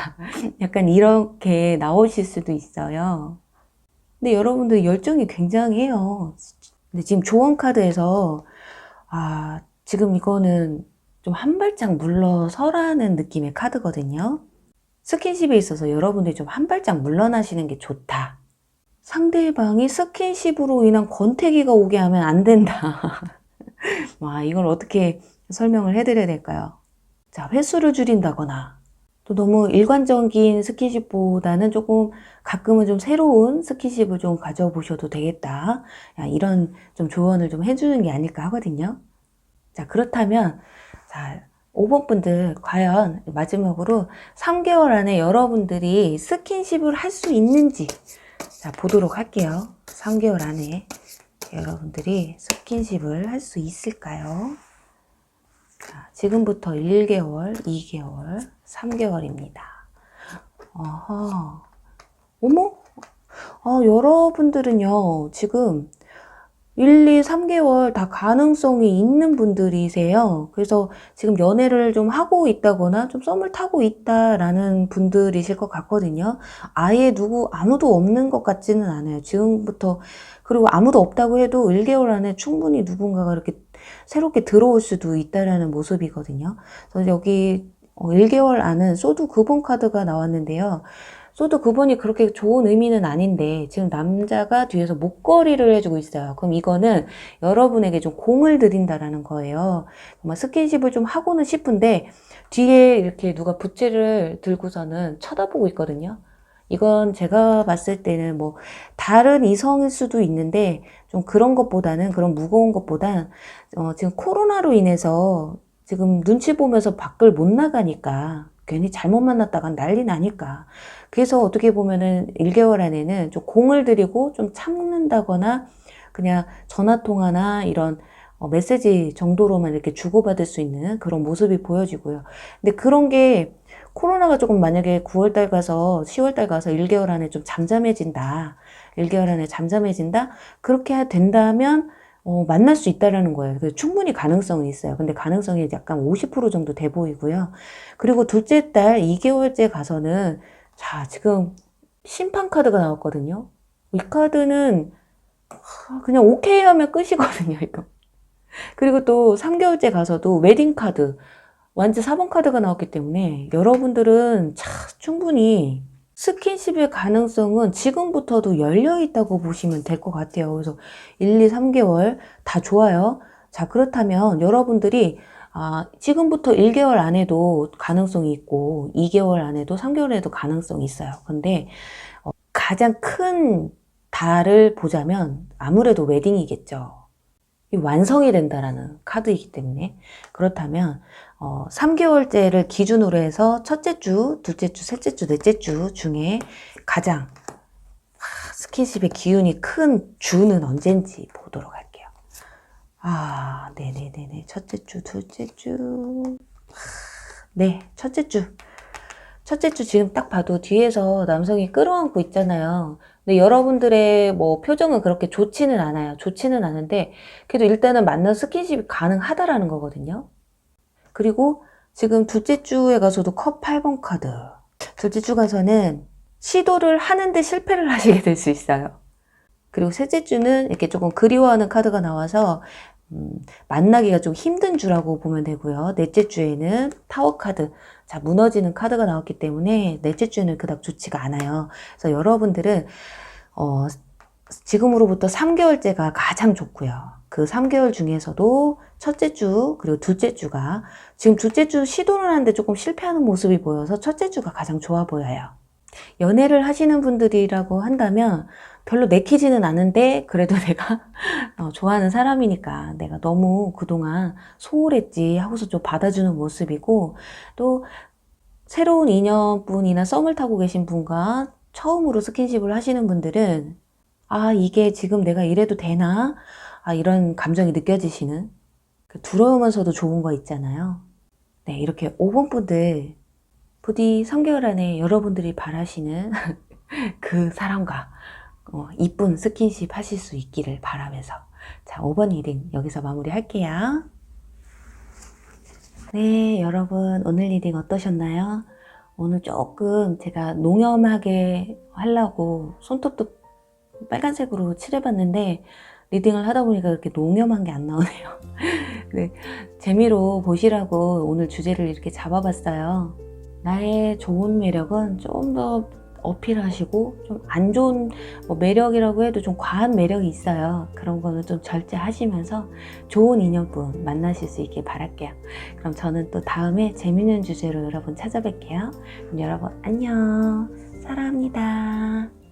Speaker 1: 약간 이렇게 나오실 수도 있어요. 근데 여러분들 열정이 굉장해요. 근데 지금 조언 카드에서 지금 이거는 좀 한 발짝 물러서라는 느낌의 카드거든요. 스킨십에 있어서 여러분들이 좀 한 발짝 물러나시는 게 좋다. 상대방이 스킨십으로 인한 권태기가 오게 하면 안 된다. 와, 이걸 어떻게 설명을 해드려야 될까요? 자, 횟수를 줄인다거나 또 너무 일관적인 스킨십보다는 조금 가끔은 좀 새로운 스킨십을 좀 가져보셔도 되겠다. 이런 좀 조언을 좀 해주는 게 아닐까 하거든요. 자, 그렇다면 자, 5번 분들 과연 마지막으로 3개월 안에 여러분들이 스킨십을 할 수 있는지 자, 보도록 할게요. 3개월 안에 여러분들이 스킨십을 할 수 있을까요? 자, 지금부터 1개월, 2개월, 3개월입니다. 어허. 어머? 여러분들은요, 지금 1, 2, 3개월 다 가능성이 있는 분들이세요. 그래서 지금 연애를 좀 하고 있다거나 좀 썸을 타고 있다라는 분들이실 것 같거든요. 아예 아무도 없는 것 같지는 않아요. 지금부터, 그리고 아무도 없다고 해도 1개월 안에 충분히 누군가가 이렇게 새롭게 들어올 수도 있다라는 모습이거든요. 그래서 여기 1개월 안은 소드 9번 카드가 나왔는데요. 소드 9번이 그렇게 좋은 의미는 아닌데 지금 남자가 뒤에서 목걸이를 해주고 있어요. 그럼 이거는 여러분에게 좀 공을 들인다라는 거예요. 정말 스킨십을 좀 하고는 싶은데 뒤에 이렇게 누가 부채를 들고서는 쳐다보고 있거든요. 이건 제가 봤을 때는 뭐 다른 이성일 수도 있는데 좀 그런 것보다는, 그런 무거운 것보단 지금 코로나로 인해서 지금 눈치 보면서 밖을 못 나가니까 괜히 잘못 만났다가 난리 나니까, 그래서 어떻게 보면은 1개월 안에는 좀 공을 들이고 좀 참는다거나 그냥 전화통화나 이런 메시지 정도로만 이렇게 주고받을 수 있는 그런 모습이 보여지고요. 근데 그런 게 코로나가 조금 만약에 9월달 가서 10월달 가서 1개월 안에 좀 잠잠해진다. 1개월 안에 잠잠해진다. 그렇게 된다면 만날 수 있다라는 거예요. 그래서 충분히 가능성이 있어요. 근데 가능성이 약간 50% 정도 돼 보이고요. 그리고 둘째 달 2개월째 가서는 자, 지금 심판 카드가 나왔거든요. 이 카드는 그냥 오케이 하면 끝이거든요, 이거. 그리고 또 3개월째 가서도 웨딩 카드, 완즈 4번 카드가 나왔기 때문에 여러분들은 충분히 스킨십의 가능성은 지금부터도 열려 있다고 보시면 될 것 같아요. 그래서 1, 2, 3개월 다 좋아요. 자, 그렇다면 여러분들이 지금부터 1개월 안에도 가능성이 있고 2개월 안에도 3개월 안에도 가능성이 있어요. 근데 가장 큰 달을 보자면 아무래도 웨딩이겠죠. 완성이 된다라는 카드이기 때문에. 그렇다면 3개월째를 기준으로 해서 첫째 주, 둘째 주, 셋째 주, 넷째 주 중에 가장 스킨십의 기운이 큰 주는 언젠지 보도록 할게요. 네네네네. 첫째 주, 둘째 주. 네, 첫째 주. 첫째 주 지금 딱 봐도 뒤에서 남성이 끌어안고 있잖아요. 근데 여러분들의 뭐 표정은 그렇게 좋지는 않아요. 좋지는 않은데 그래도 일단은 만난 스킨십이 가능하다라는 거거든요. 그리고 지금 둘째 주에 가서도 컵 8번 카드. 둘째 주 가서는 시도를 하는데 실패를 하시게 될 수 있어요. 그리고 셋째 주는 이렇게 조금 그리워하는 카드가 나와서 만나기가 좀 힘든 주라고 보면 되고요. 넷째 주에는 타워 카드, 자, 무너지는 카드가 나왔기 때문에 넷째 주는 그닥 좋지가 않아요. 그래서 여러분들은 지금으로부터 3개월째가 가장 좋고요. 그 3개월 중에서도 첫째 주 그리고 둘째 주가, 지금 둘째 주 시도를 하는데 조금 실패하는 모습이 보여서 첫째 주가 가장 좋아 보여요. 연애를 하시는 분들이라고 한다면 별로 내키지는 않은데 그래도 내가 좋아하는 사람이니까 내가 너무 그동안 소홀했지 하고서 좀 받아주는 모습이고, 또 새로운 인연분이나 썸을 타고 계신 분과 처음으로 스킨십을 하시는 분들은 이게 지금 내가 이래도 되나? 이런 감정이 느껴지시는, 두려우면서도 좋은 거 있잖아요. 네, 이렇게 5번 분들 부디 3개월 안에 여러분들이 바라시는 그 사람과 이쁜 스킨십 하실 수 있기를 바라면서, 자, 5번 리딩 여기서 마무리 할게요. 네, 여러분 오늘 리딩 어떠셨나요? 오늘 조금 제가 농염하게 하려고 손톱도 빨간색으로 칠해봤는데 리딩을 하다 보니까 이렇게 농염한 게 안 나오네요. 네, 재미로 보시라고 오늘 주제를 이렇게 잡아봤어요. 나의 좋은 매력은 좀 더 어필하시고 좀 안 좋은 매력이라고 해도 좀 과한 매력이 있어요. 그런 거는 좀 절제하시면서 좋은 인연분 만나실 수 있길 바랄게요. 그럼 저는 또 다음에 재밌는 주제로 여러분 찾아뵐게요. 그럼 여러분 안녕. 사랑합니다.